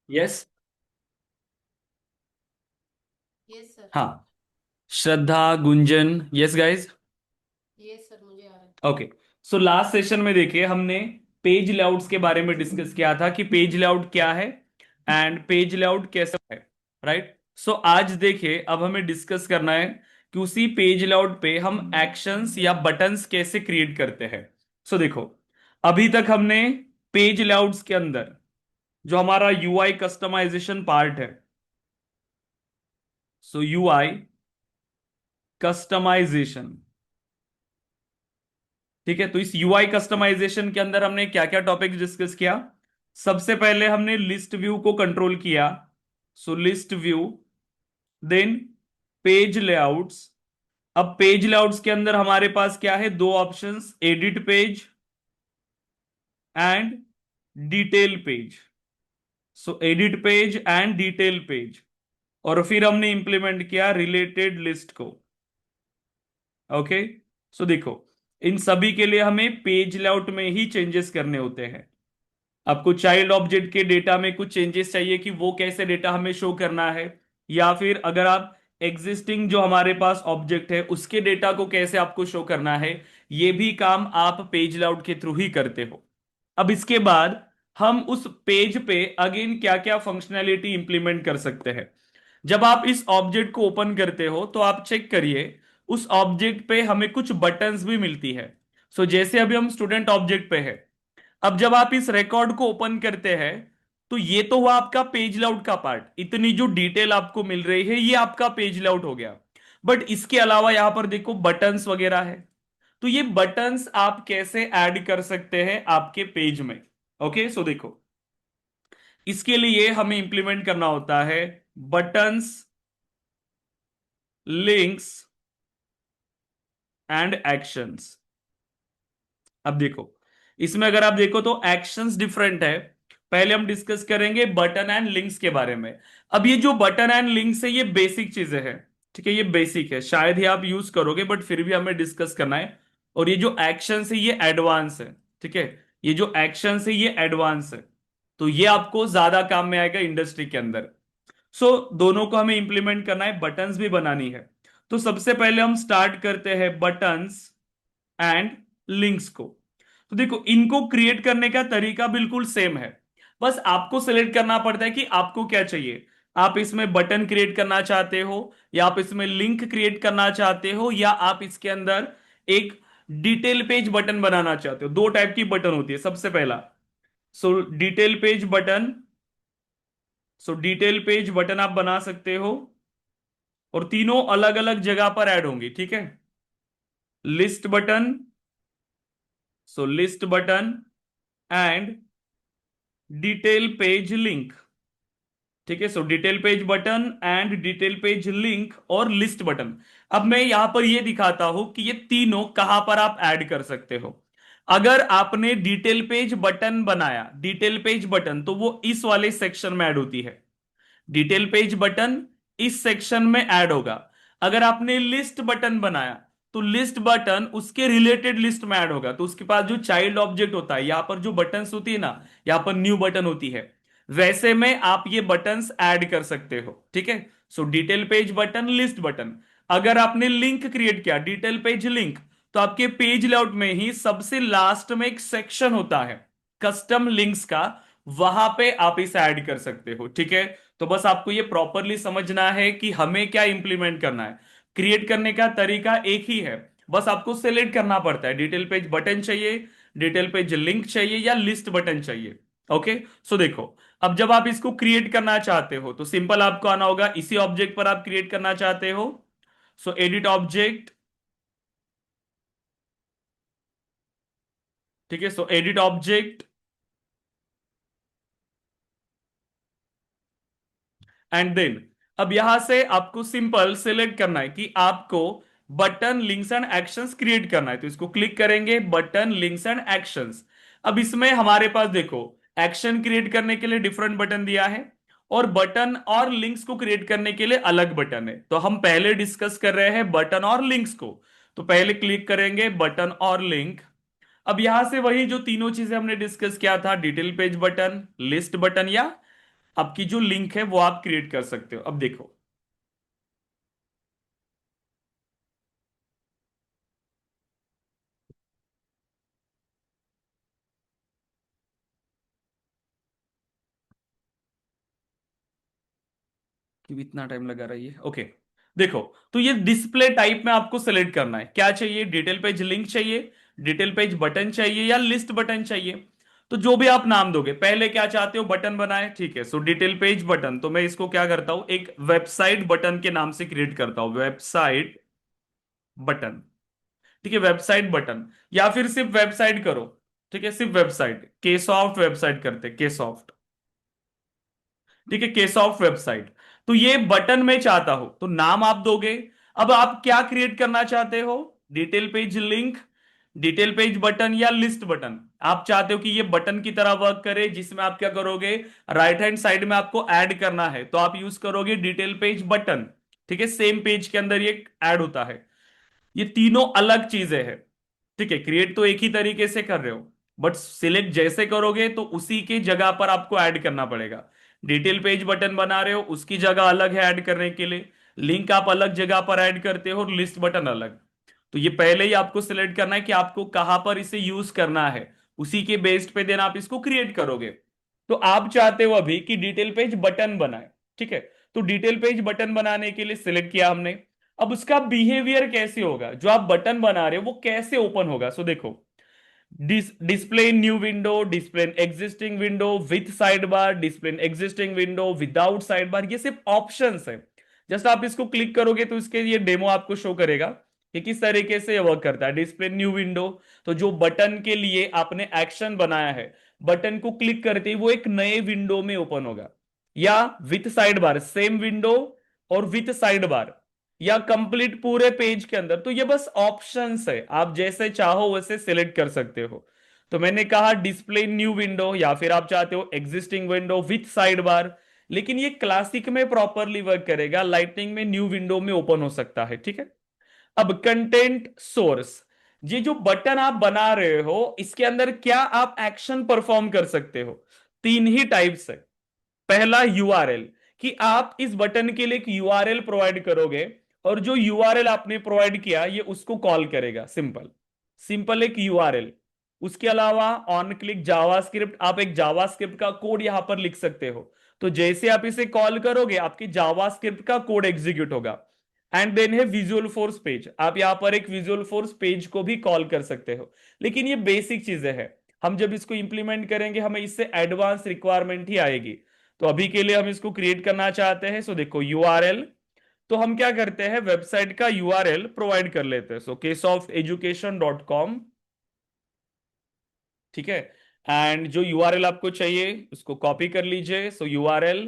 Yes. Yes sir. हाँ। Shraddha, Gunjan, yes guys. Yes sir, मुझे आ रहा है। ओके। सो लास्ट सेशन में देखिए हमने पेज लेआउट्स के बारे में डिस्कस किया था कि पेज लेआउट क्या है एंड पेज लेआउट कैसे है। राइट। सो आज देखिए अब हमें डिस्कस करना है कि उसी पेज लेआउट पे हम एक्शंस या बटन्स कैसे क्रिएट करते हैं। सो देखो, अभी तक हमने पेज लेआउट्स के अंदर जो हमारा यूआई कस्टमाइजेशन पार्ट है, सो यूआई कस्टमाइजेशन, ठीक है। तो इस यूआई कस्टमाइजेशन के अंदर हमने क्या क्या टॉपिक डिस्कस किया। सबसे पहले हमने लिस्ट व्यू को कंट्रोल किया, so list view. Then page layouts. अब पेज लेआउट्स के अंदर हमारे पास क्या है, दो options, edit page and detail page. So edit page and detail page. और फिर हमने इंप्लीमेंट किया रिलेटेड लिस्ट को। ओके। सो देखो, इन सभी के लिए हमें पेज लेआउट में ही चेंजेस करने होते हैं। आपको चाइल्ड ऑब्जेक्ट के डेटा में कुछ चेंजेस चाहिए कि वो कैसे डेटा हमें शो करना है, या फिर अगर आप एग्जिस्टिंग जो हमारे पास ऑब्जेक्ट है उसके डेटा को कैसे आपको शो करना है, ये भी काम आप पेज लेआउट के थ्रू ही करते हो। अब इसके बाद हम उस पेज पे अगेन क्या क्या फंक्शनैलिटी इंप्लीमेंट कर सकते हैं। जब आप इस ऑब्जेक्ट को ओपन करते हो तो आप चेक करिए, उस ऑब्जेक्ट पे हमें कुछ बटन्स भी मिलती है। जैसे अभी हम स्टूडेंट ऑब्जेक्ट पे है, अब जब आप इस रिकॉर्ड को ओपन करते हैं तो ये तो हुआ आपका पेज लेआउट का पार्ट, इतनी जो डिटेल आपको मिल रही है ये आपका पेज लेआउट हो गया। बट इसके अलावा यहां पर देखो बटन्स वगैरह है, तो ये बटन्स आप कैसे ऐड कर सकते हैं आपके पेज में। ओके। देखो, इसके लिए हमें इंप्लीमेंट करना होता है बटन्स, लिंक्स एंड एक्शंस। अब देखो, इसमें अगर आप देखो तो एक्शंस डिफरेंट है। पहले हम डिस्कस करेंगे बटन एंड लिंक्स के बारे में। अब ये जो बटन एंड लिंक्स है ये बेसिक चीजें हैं, ठीक है, ये बेसिक है, शायद ही आप यूज करोगे बट फिर भी हमें डिस्कस करना है। और ये जो एक्शंस है ये एडवांस है, ठीक है। ये जो एक्शंस है ये एडवांस है, तो ये आपको ज्यादा काम में आएगा इंडस्ट्री के अंदर। दोनों को हमें इंप्लीमेंट करना है, बटन्स भी बनानी है। तो सबसे पहले हम स्टार्ट करते हैं बटन्स एंड लिंक्स को। तो देखो, इनको क्रिएट करने का तरीका बिल्कुल सेम है, बस आपको सिलेक्ट करना पड़ता है कि आपको क्या चाहिए। आप इसमें बटन क्रिएट करना चाहते हो, या आप इसमें लिंक क्रिएट करना चाहते हो, या आप इसके अंदर एक डिटेल पेज बटन बनाना चाहते हो। दो टाइप की बटन होती है। सबसे पहला, detail page button. Detail page button आप बना सकते हो, और तीनों अलग अलग जगह पर ऐड होंगी, ठीक है। List button, list button and detail page link, ठीक है। Detail page button and detail page link और लिस्ट बटन। अब मैं यहां पर ये दिखाता हूं कि ये तीनों कहां पर आप ऐड कर सकते हो। अगर आपने डिटेल पेज बटन बनाया, डिटेल पेज बटन, तो वो इस वाले सेक्शन में ऐड होती है। डिटेल पेज बटन इस सेक्शन में ऐड होगा। अगर आपने लिस्ट बटन बनाया तो लिस्ट बटन उसके रिलेटेड लिस्ट में ऐड होगा। तो उसके पास जो चाइल्ड ऑब्जेक्ट होता है, यहां पर जो बटन्स होती है ना, यहां पर न्यू बटन होती है, वैसे में आप ये बटन्स ऐड कर सकते हो, ठीक है। Detail page button, list button. अगर आपने लिंक क्रिएट किया, डिटेल पेज लिंक, तो आपके पेज लेआउट में ही सबसे लास्ट में एक सेक्शन होता है कस्टम लिंक्स का, वहां पे आप इसे ऐड कर सकते हो, ठीक है। तो बस आपको ये प्रॉपरली समझना है कि हमें क्या इंप्लीमेंट करना है। क्रिएट करने का तरीका एक ही है, बस आपको सेलेक्ट करना पड़ता है, डिटेल पेज बटन चाहिए, डिटेल पेज लिंक चाहिए, या लिस्ट बटन चाहिए। ओके। देखो, अब जब आप इसको क्रिएट करना चाहते हो तो सिंपल आपको आना होगा, इसी ऑब्जेक्ट पर आप क्रिएट करना चाहते हो, एडिट ऑब्जेक्ट, ठीक है। एडिट ऑब्जेक्ट एंड देन, अब यहां से आपको सिंपल सिलेक्ट करना है कि आपको button links and actions create करना है। तो इसको क्लिक करेंगे, बटन लिंक्स एंड एक्शंस। अब इसमें हमारे पास देखो, एक्शन क्रिएट करने के लिए डिफरेंट बटन दिया है, और बटन और लिंक्स को क्रिएट करने के लिए अलग बटन है। तो हम पहले डिस्कस कर रहे हैं बटन और लिंक्स को। तो पहले क्लिक करेंगे बटन और लिंक। अब यहां से वही जो तीनों चीजें हमने डिस्कस किया था, detail page button, list button, या आपकी जो लिंक है वो आप क्रिएट कर सकते हो। अब देखो, कि इतना टाइम लगा रही है। ओके, देखो, तो ये डिस्प्ले टाइप में आपको सेलेक्ट करना है, क्या चाहिए, डिटेल पेज लिंक चाहिए, डिटेल पेज बटन चाहिए, या लिस्ट बटन चाहिए। तो जो भी आप नाम दोगे, पहले क्या चाहते हो, बटन बनाए, ठीक है, सो डिटेल पेज बटन, तो मैं इसको क्या करता हूं, एक वेबसाइट बटन के नाम से क्रिएट करता हूं, वेबसाइट बटन। ठीक है, वेबसाइट बटन, या फिर सिर्फ वेबसाइट करो। ठीक है, सिर्फ वेबसाइट, के सॉफ्ट वेबसाइट करते, के सॉफ्ट। ठीक है, केस ऑफ वेबसाइट। तो ये बटन में चाहता हो तो नाम आप दोगे। अब आप क्या क्रिएट करना चाहते हो, detail page link, detail page button, या लिस्ट बटन। आप चाहते हो कि ये बटन की तरह वर्क करे, जिसमें आप क्या करोगे, राइट हैंड साइड में आपको ऐड करना है, तो आप यूज करोगे डिटेल पेज बटन। ठीक है, सेम पेज के अंदर ये ऐड होता है। ये तीनों अलग चीजें हैं। ठीक है, क्रिएट तो एक ही तरीके से कर रहे हो, बट सिलेक्ट जैसे करोगे तो उसी की जगह पर आपको ऐड करना पड़ेगा। डिटेल पेज बटन बना रहे हो, उसकी जगह अलग है ऐड करने के लिए, लिंक आप अलग जगह पर ऐड करते हो, और लिस्ट बटन अलग। तो ये पहले ही आपको सिलेक्ट करना है कि आपको कहां पर इसे यूज करना है, उसी के बेस्ड पे देन आप इसको क्रिएट करोगे। तो आप चाहते हो अभी कि डिटेल पेज बटन बनाए। ठीक है, तो डिटेल पेज बटन बनाने के लिए सिलेक्ट किया हमने। अब उसका बिहेवियर कैसे होगा, जो आप बटन बना रहे हो वो कैसे ओपन होगा, सो देखो, display new window, display existing window with side bar, display existing window without side bar, ये सिर्फ ऑप्शंस है। जस्ट आप इसको क्लिक करोगे तो इसके ये डेमो आपको शो करेगा कि किस तरीके से ये वर्क करता है। डिस्प्ले न्यू विंडो, तो जो बटन के लिए आपने एक्शन बनाया है, बटन को क्लिक करते ही वो एक नए विंडो में ओपन होगा। या with side bar, same window और विथ साइड बार, या कंप्लीट पूरे पेज के अंदर, तो ये बस ऑप्शंस है, आप जैसे चाहो वैसे सिलेक्ट कर सकते हो। तो मैंने कहा डिस्प्ले न्यू विंडो, या फिर आप चाहते हो existing window with side bar, लेकिन ये क्लासिक में प्रॉपरली वर्क करेगा, लाइटनिंग में न्यू विंडो में ओपन हो सकता है। ठीक है, अब कंटेंट सोर्स, ये जो बटन आप बना रहे हो इसके अंदर क्या आप एक्शन परफॉर्म कर सकते हो, तीन ही टाइप्स है। पहला यूआरएल, कि आप इस बटन के लिए एक यूआरएल प्रोवाइड करोगे, और जो यूआरएल आपने प्रोवाइड किया ये उसको कॉल करेगा, सिंपल, सिंपल एक यूआरएल। उसके अलावा ऑन क्लिक जावास्क्रिप्ट, आप एक जावास्क्रिप्ट का कोड यहां पर लिख सकते हो, तो जैसे आप इसे कॉल करोगे आपकी जावास्क्रिप्ट का कोड एग्जीक्यूट होगा। एंड देन है विजुअल फोर्स पेज, आप यहां पर एक विजुअल फोर्स पेज को भी कॉल कर सकते हो। लेकिन ये बेसिक चीजें हैं, हम जब इसको इंप्लीमेंट करेंगे हमें इससे एडवांस रिक्वायरमेंट ही आएगी। तो अभी के लिए हम इसको क्रिएट करना चाहते हैं, सो देखो यूआरएल, तो हम क्या करते हैं, वेबसाइट का यूआरएल प्रोवाइड कर लेते हैं, सो ksofteducation.com। ठीक है, एंड जो यूआरएल आपको चाहिए उसको कॉपी कर लीजिए, सो यूआरएल,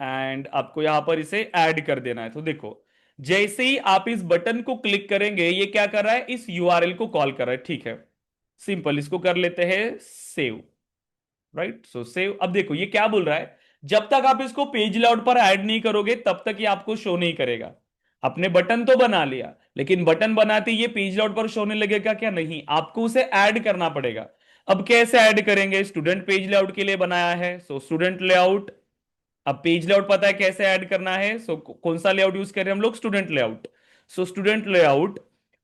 एंड आपको यहां पर इसे ऐड कर देना है। तो देखो, जैसे ही आप इस बटन को क्लिक करेंगे ये क्या कर रहा है, इस यूआरएल को कॉल कर रहा है। ठीक है, सिंपल, इसको कर लेते हैं सेव। राइट, सो सेव। अब देखो ये क्या बोल रहा है, जब तक आप इसको पेज लेआउट पर ऐड नहीं करोगे तब तक ये आपको शो नहीं करेगा। आपने बटन तो बना लिया, लेकिन बटन बनाते ही ये पेज लेआउट पर शो नहीं लगेगा क्या, नहीं, आपको उसे ऐड करना पड़ेगा। अब कैसे ऐड करेंगे, स्टूडेंट पेज लेआउट के लिए बनाया है, सो स्टूडेंट लेआउट। अब पेज लेआउट पता है कैसे ऐड करना है, सो कौन सा लेआउट यूज करें हम लोग, student layout. So student layout,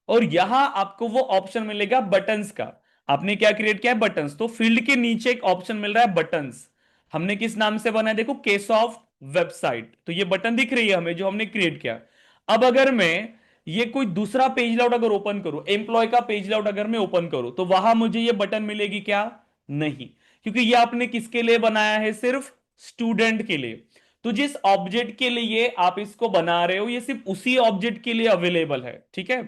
और यहां आपको वो ऑप्शन मिलेगा बटन्स का। आपने क्या क्रिएट किया है, बटन्स, तो फील्ड के नीचे एक ऑप्शन मिल रहा है बटन्स। हमने किस नाम से बनाया, देखो, केस ऑफ वेबसाइट, तो ये बटन दिख रही है हमें जो हमने क्रिएट किया। अब अगर मैं ये कोई दूसरा पेज लेआउट अगर ओपन करूं, एम्प्लॉय का पेज लेआउट अगर मैं ओपन करूं, तो वहां मुझे ये बटन मिलेगी क्या, नहीं, क्योंकि ये आपने किसके लिए बनाया है, सिर्फ स्टूडेंट के लिए। तो जिस ऑब्जेक्ट के लिए आप इसको बना रहे हो ये सिर्फ उसी ऑब्जेक्ट के लिए अवेलेबल है। ठीक है,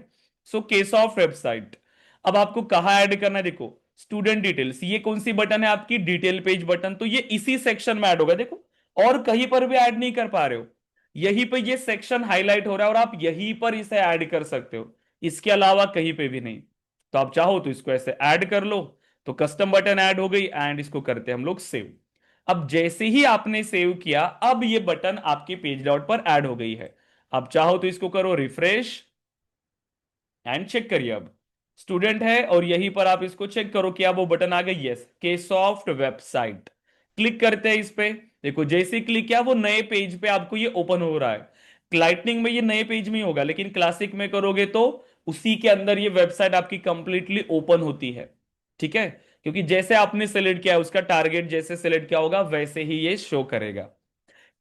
सो केस ऑफ वेबसाइट। अब आपको कहा ऐड करना है, देखो, स्टूडेंट डिटेल्स, ये कौन सी बटन है आपकी, डिटेल पेज बटन, तो ये इसी सेक्शन में ऐड होगा, देखो, और कहीं पर भी ऐड नहीं कर पा रहे हो, यहीं पे ये सेक्शन हाईलाइट हो रहा है और आप यहीं पर इसे ऐड कर सकते हो, इसके अलावा कहीं पे भी नहीं। तो आप चाहो तो इसको ऐसे ऐड कर लो, तो कस्टम बटन ऐड हो गई, एंड इसको करते हैं हम लोग सेव। अब जैसे ही आपने सेव किया अब ये बटन आपके पेज लेआउट पर ऐड हो गई है। अब चाहो तो इसको करो रिफ्रेश, एंड चेक करिए, अब स्टूडेंट है और यहीं पर आप इसको चेक करो क्या वो बटन आ गई, यस, के सॉफ्ट वेबसाइट। क्लिक करते हैं इस पे। देखो जैसे ही क्लिक किया वो नए पेज पे आपको ये ओपन हो रहा है। लाइटनिंग में ये नए पेज में ही होगा, लेकिन क्लासिक में करोगे तो उसी के अंदर ये वेबसाइट आपकी कंप्लीटली ओपन होती है। ठीक है, क्योंकि जैसे आपने सेलेक्ट किया है उसका टारगेट जैसे सेलेक्ट किया होगा वैसे ही ये शो करेगा।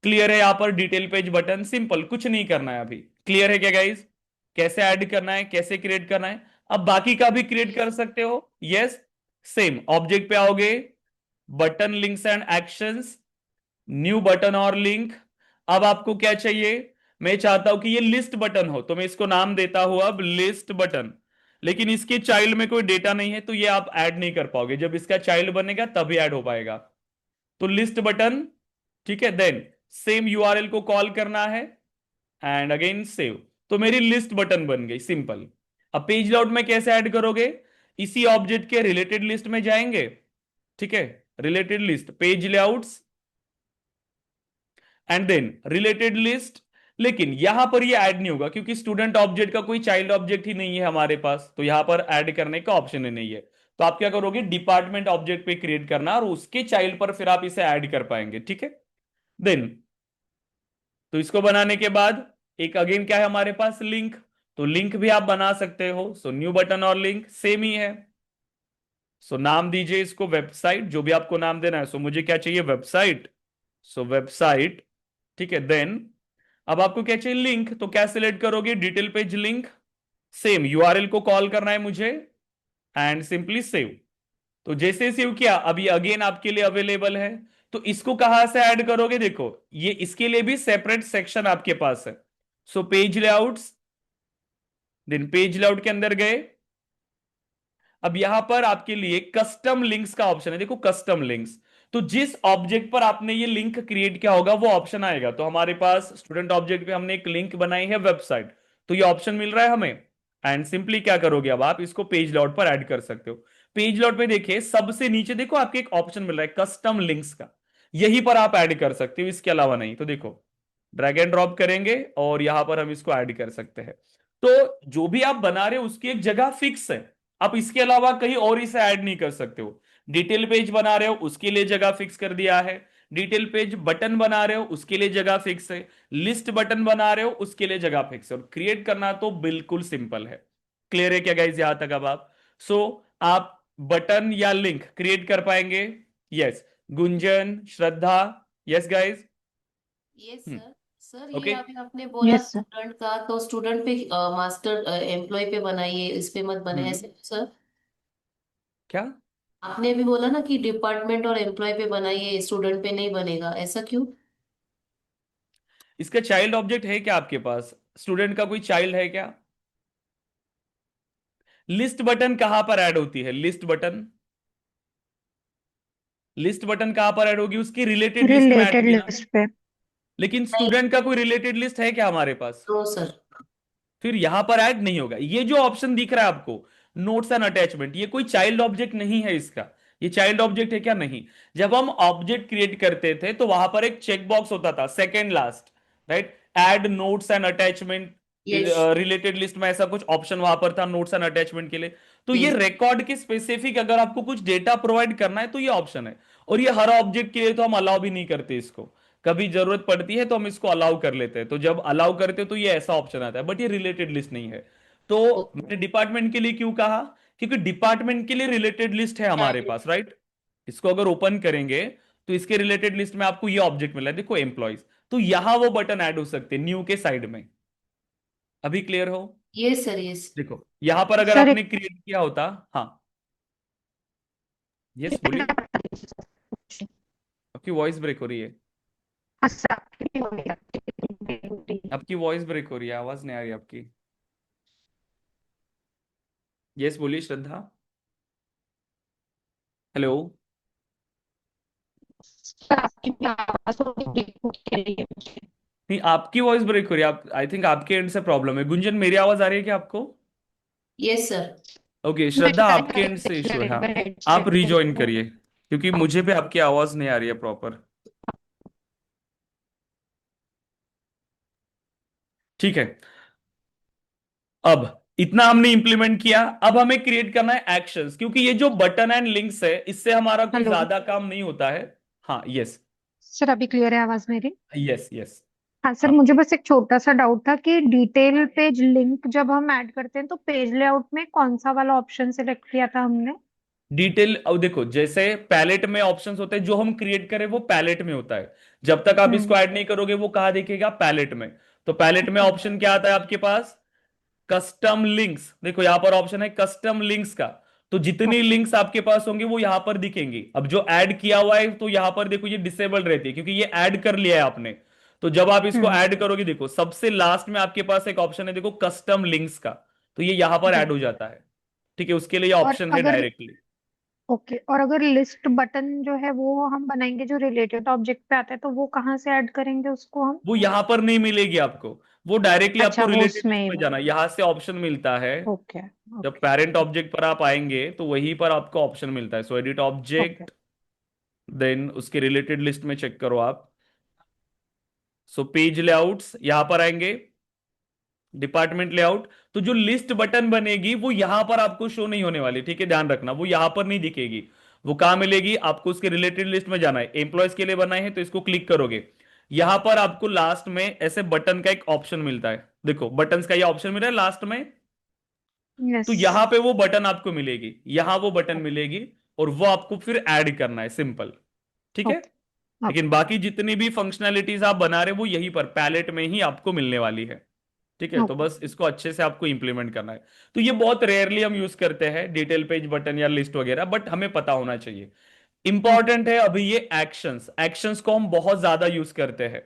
क्लियर है? यहां पर डिटेल पेज बटन सिंपल, कुछ नहीं करना है अभी। क्लियर है क्या गाइज? कैसे ऐड करना है, कैसे क्रिएट करना है। अब बाकी का भी क्रिएट कर यस। सकते हो। यस, सेम ऑब्जेक्ट पे आओगे, button links and actions, new button और लिंक। अब आपको क्या चाहिए? मैं चाहता हूं कि ये लिस्ट बटन हो, तो मैं इसको नाम देता हूं अब लिस्ट बटन। लेकिन इसके चाइल्ड में कोई डेटा नहीं है, तो ये आप ऐड नहीं कर पाओगे। जब इसका चाइल्ड बनेगा तभी ऐड हो पाएगा। तो लिस्ट बटन। ठीक है, देन सेम यूआरएल को कॉल करना है एंड अगेन सेव। तो मेरी लिस्ट बटन बन गई, सिंपल। अब पेज लेआउट में कैसे ऐड करोगे? इसी ऑब्जेक्ट के रिलेटेड लिस्ट में जाएंगे। ठीक है, related list, page layouts and then related list. लेकिन यहां पर ये ऐड नहीं होगा क्योंकि स्टूडेंट ऑब्जेक्ट का कोई चाइल्ड ऑब्जेक्ट ही नहीं है हमारे पास, तो यहां पर ऐड करने का ऑप्शन ही नहीं है। तो आप क्या करोगे, डिपार्टमेंट ऑब्जेक्ट पे क्रिएट करना और उसके चाइल्ड पर फिर आप इसे ऐड कर पाएंगे। ठीक है, देन तो इसको बनाने के बाद एक अगेन क्या है हमारे पास, लिंक। तो लिंक भी आप बना सकते हो। सो न्यू बटन और लिंक सेम ही है। सो नाम दीजिए इसको वेबसाइट, जो भी आपको नाम देना है। सो मुझे क्या चाहिए, वेबसाइट। सो वेबसाइट। ठीक है, देन अब आपको क्या चाहिए, लिंक। तो क्या सिलेक्ट करोगे, detail page link. Same URL को कॉल करना है मुझे एंड सिंपली सेव। तो जैसे सेव किया, अब ये अगेन आपके लिए अवेलेबल है। तो इसको कहां से ऐड करोगे, देखो ये इसके लिए भी सेपरेट सेक्शन आपके पास है। So page layouts, then page layout के अंदर गए। अब यहां पर आपके लिए कस्टम लिंक्स का ऑप्शन है। देखो कस्टम लिंक्स, तो जिस ऑब्जेक्ट पर आपने ये लिंक क्रिएट किया होगा वो ऑप्शन आएगा। तो हमारे पास स्टूडेंट ऑब्जेक्ट पे हमने एक लिंक बनाई है वेबसाइट, तो ये ऑप्शन मिल रहा है हमें। एंड सिंपली क्या करोगे, अब आप इसको पेज लेआउट पर ऐड कर सकते हो। पेज लेआउट पे देखिए सबसे नीचे देखो आपके एक ऑप्शन मिल रहा है कस्टम लिंक्स का, यहीं पर आप ऐड कर सकते हो, इसके अलावा नहीं। तो देखो ड्रैग एंड ड्रॉप करेंगे और यहां पर हम इसको ऐड कर सकते हैं। तो जो भी आप बना रहे हो उसकी एक जगह फिक्स है, आप इसके अलावा कहीं और इसे ऐड नहीं कर सकते हो। डिटेल पेज बना रहे हो उसके लिए जगह फिक्स कर दिया है, डिटेल पेज बटन बना रहे हो उसके लिए जगह फिक्स है, लिस्ट बटन बना रहे हो उसके लिए जगह फिक्स है, और क्रिएट करना तो बिल्कुल सिंपल है। क्लियर है क्या गाइज यहां तक? अब आप सो आप बटन या लिंक क्रिएट कर पाएंगे। Yes, Gunjan, Shraddha, yes guys. Yes sir. Sir ये ओके, अभी आपने बोला यस सर। स्टूडेंट का, तो स्टूडेंट पे मास्टर एम्प्लॉय पे बनाइए, इस पे मत बनाए हम्म, ऐसे सर। क्या? आपने अभी बोला ना कि डिपार्टमेंट और एम्प्लॉय पे बनाइए, स्टूडेंट पे नहीं बनेगा, ऐसा क्यों? इसका चाइल्ड ऑब्जेक्ट है क्या आपके पास? स्टूडेंट का कोई चाइल्ड है क्या? लिस्ट बटन कहां पर ऐड होती है, लिस्ट बटन? लिस्ट बटन कहां पर ऐड होगी, उसकी रिलेटेड लिस्ट में ऐड रिलेटेड होगी ना। लिस्ट पे। लेकिन नहीं। स्टूडेंट का कोई रिलेटेड लिस्ट है क्या हमारे पास? No sir. फिर यहां पर ऐड नहीं होगा। ये जो ऑप्शन दिख रहा है आपको, नोट्स एंड अटैचमेंट, ये कोई चाइल्ड ऑब्जेक्ट नहीं है इसका। ये चाइल्ड ऑब्जेक्ट है क्या? नहीं। जब हम ऑब्जेक्ट क्रिएट करते थे तो वहां पर एक चेक बॉक्स होता था, second last, right, add notes and attachment yes. Related list में, ऐसा कुछ ऑप्शन वहां पर था नोट्स एंड अटैचमेंट के लिए। तो ये यस। रिकॉर्ड के स्पेसिफिक अगर आपको कुछ डेटा प्रोवाइड करना है तो ये ऑप्शन है। और ये हर ऑब्जेक्ट के लिए तो हम अलाउ भी नहीं करते इसको, कभी जरूरत पड़ती है तो हम इसको अलाउ कर लेते हैं। तो जब अलाउ करते हैं तो ये ऐसा ऑप्शन आता है, बट ये रिलेटेड लिस्ट नहीं है। तो मैंने डिपार्टमेंट के लिए क्यों कहा, क्योंकि डिपार्टमेंट के लिए रिलेटेड लिस्ट है हमारे पास, राइट। इसको अगर ओपन करेंगे तो इसके रिलेटेड लिस्ट में आपको ये ऑब्जेक्ट मिला है, देखो एम्प्लॉइज। तो यहां वो बटन ऐड हो सकते हैं न्यू के साइड में। अभी क्लियर हो? Yes sir. यस। देखो यहां पर अगर सर आपने एक क्रिएट किया होता, हाँ, यस बोलिए। आपकी वॉइस ब्रेक हो रही है, आपकी वॉइस ब्रेक हो रही है, आवाज नहीं आ रही आपकी। यस बोलिए श्रद्धा। हेलो। नहीं, आपकी वॉइस ब्रेक हो रही है। आप, आई थिंक आपके एंड से प्रॉब्लम है। गुंजन मेरी आवाज आ रही है क्या आपको? Yes sir. ओके श्रद्धा, आपके एंड से इशू है, हाँ। आप रिजॉइन करिए क्योंकि मुझे भी आपकी आवाज नहीं आ रही है प्रॉपर। ठीक है, अब इतना हमने इंप्लीमेंट किया। अब हमें क्रिएट करना है एक्शंस, क्योंकि ये जो बटन एंड लिंक्स है इससे हमारा कोई हेलो। ज्यादा काम नहीं होता है। हाँ, यस। सर अभी क्लियर है आवाज मेरी? Yes, yes. हाँ सर, हाँ, मुझे बस एक छोटा सा डाउट था कि डिटेल पेज लिंक जब हम ऐड करते हैं तो पेज लेआउट में कौन सा वाला ऑप्शन सिलेक्ट किया था हमने? डिटेल, अब देखो जैसे पैलेट में ऑप्शंस होते हैं, जो हम क्रिएट करें वो पैलेट में होता है। जब तक आप इसको हम्म। ऐड नहीं करोगे वो कहाँ दिखेगा, पैलेट में। तो पैलेट में ओके। ऑप्शन क्या आता है आपके पास, कस्टम लिंक्स। देखो यहां पर ऑप्शन है कस्टम लिंक्स का। तो जितनी ओके। लिंक्स आपके पास होंगी वो यहां पर दिखेंगी। अब जो ऐड किया हुआ है तो यहां पर देखो ये डिसेबल रहती है, क्योंकि ये ऐड कर लिया है आपने। तो जब आप इसको हम्म। ऐड करोगे, देखो सबसे लास्ट में आपके पास एक ऑप्शन है, देखो कस्टम लिंक्स का। तो ये यहां पर ऐड हो राइट। जाता है। ठीक है, उसके लिए और ऑप्शन है अगर डायरेक्टली। ओके, और अगर लिस्ट बटन जो है वो हम बनाएंगे जो रिलेटेड ऑब्जेक्ट पे आता है, तो वो कहाँ से ऐड करेंगे उसको हम? वो यहां पर नहीं मिलेगी आपको। वो डायरेक्टली अच्छा, आपको वो रिलेटेड उसमें लिस्ट ही में बन। जाना, यहां से ऑप्शन मिलता है। ओके। जब ओके। पेरेंट ऑब्जेक्ट पर आप आएंगे तो वहीं पर आपको ऑप्शन मिलता है, सो एडिट ओके। ऑब्जेक्ट, देन उसके रिलेटेड लिस्ट में चेक करो आप। सो पेज लेआउट्स यहां पर आएंगे, डिपार्टमेंट लेआउट। तो जो लिस्ट बटन बनेगी वो यहां पर आपको शो नहीं होने वाली, ठीक है, ध्यान रखना, वो यहां पर नहीं दिखेगी। वो कहां मिलेगी आपको, उसके रिलेटेड लिस्ट में जाना है, एम्प्लॉयज के लिए बनाए हैं तो इसको क्लिक करोगे। यहां पर आपको लास्ट में ऐसे बटन का एक ऑप्शन मिलता है, देखो बटन्स का ये ऑप्शन मिल रहा है लास्ट में। तो यस। यहां पे वो बटन आपको मिलेगी, यहां वो बटन ओके। मिलेगी। और वो आपको फिर ऐड करना है, सिंपल। ठीक है। ओके। लेकिन ओके। बाकी जितनी भी फंक्शनैलिटीज आप बना रहे हो वो यहीं पर पैलेट में ही आपको मिलने वाली है। ठीक है, तो ओके। बस इसको अच्छे से आपको इंप्लीमेंट करना है। तो ये बहुत रेयरली हम यूज करते हैं डिटेल पेज बटन या लिस्ट वगैरह, बट हमें पता होना चाहिए। ओके। इंपॉर्टेंट है अभी ये एक्शंस, एक्शंस को हम बहुत ज्यादा यूज करते हैं।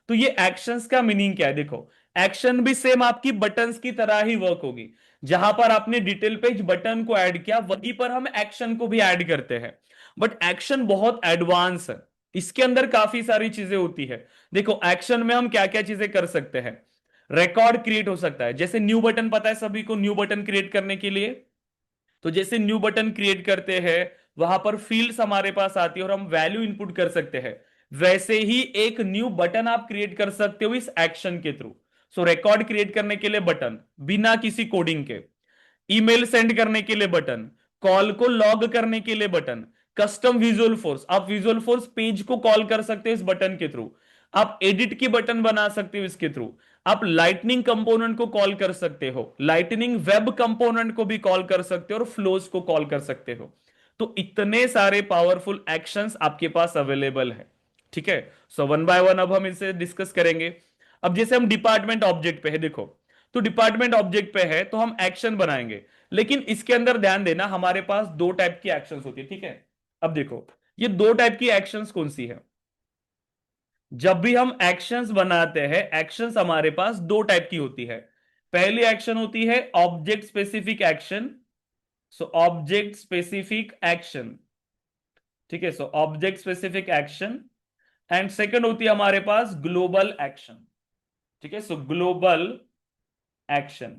तो ये एक्शंस का मीनिंग क्या है, देखो एक्शन भी सेम आपकी बटन्स की तरह ही वर्क होगी। जहां पर आपने डिटेल पेज बटन को ऐड किया वहीं पर हम एक्शन को भी ऐड करते हैं। बट एक्शन बहुत एडवांस है, इसके अंदर काफी सारी चीजें होती है। देखो एक्शन में हम क्या क्या चीजें कर सकते हैं। रिकॉर्ड क्रिएट हो सकता है, जैसे न्यू बटन, पता है सभी को न्यू बटन क्रिएट करने के लिए। तो जैसे न्यू बटन क्रिएट करते हैं वहां पर फील्ड्स हमारे पास आती है और हम वैल्यू इनपुट कर सकते हैं। वैसे ही एक न्यू बटन आप क्रिएट कर सकते हो इस एक्शन के थ्रू। सो रिकॉर्ड क्रिएट करने के लिए बटन, बिना किसी कोडिंग के। ईमेल सेंड करने के लिए बटन, कॉल को लॉग करने के लिए बटन, कस्टम विजुअल फोर्स, आप विजुअल फोर्स पेज को कॉल कर सकते हो इस बटन के थ्रू। आप एडिट की बटन बना सकते हो इसके थ्रू। आप लाइटनिंग कंपोनेंट को कॉल कर सकते हो, लाइटनिंग वेब कंपोनेंट को भी कॉल कर सकते हो और फ्लोज को कॉल कर सकते हो। तो इतने सारे पावरफुल एक्शंस आपके पास अवेलेबल है। ठीक है, सो वन बाय वन अब हम इसे डिस्कस करेंगे। अब जैसे हम डिपार्टमेंट ऑब्जेक्ट पे है, देखो तो डिपार्टमेंट ऑब्जेक्ट पे है तो हम एक्शन बनाएंगे। लेकिन इसके अंदर ध्यान देना, हमारे पास दो टाइप की एक्शंस होती है, ठीक है। अब देखो ये दो टाइप की एक्शंस कौन सी है। जब भी हम एक्शंस बनाते हैं, एक्शंस हमारे पास दो टाइप की होती है। पहली एक्शन होती है object specific action. So object specific action, ठीक है, सो object specific action. And second होती है हमारे पास ग्लोबल एक्शन। ठीक है, so global action.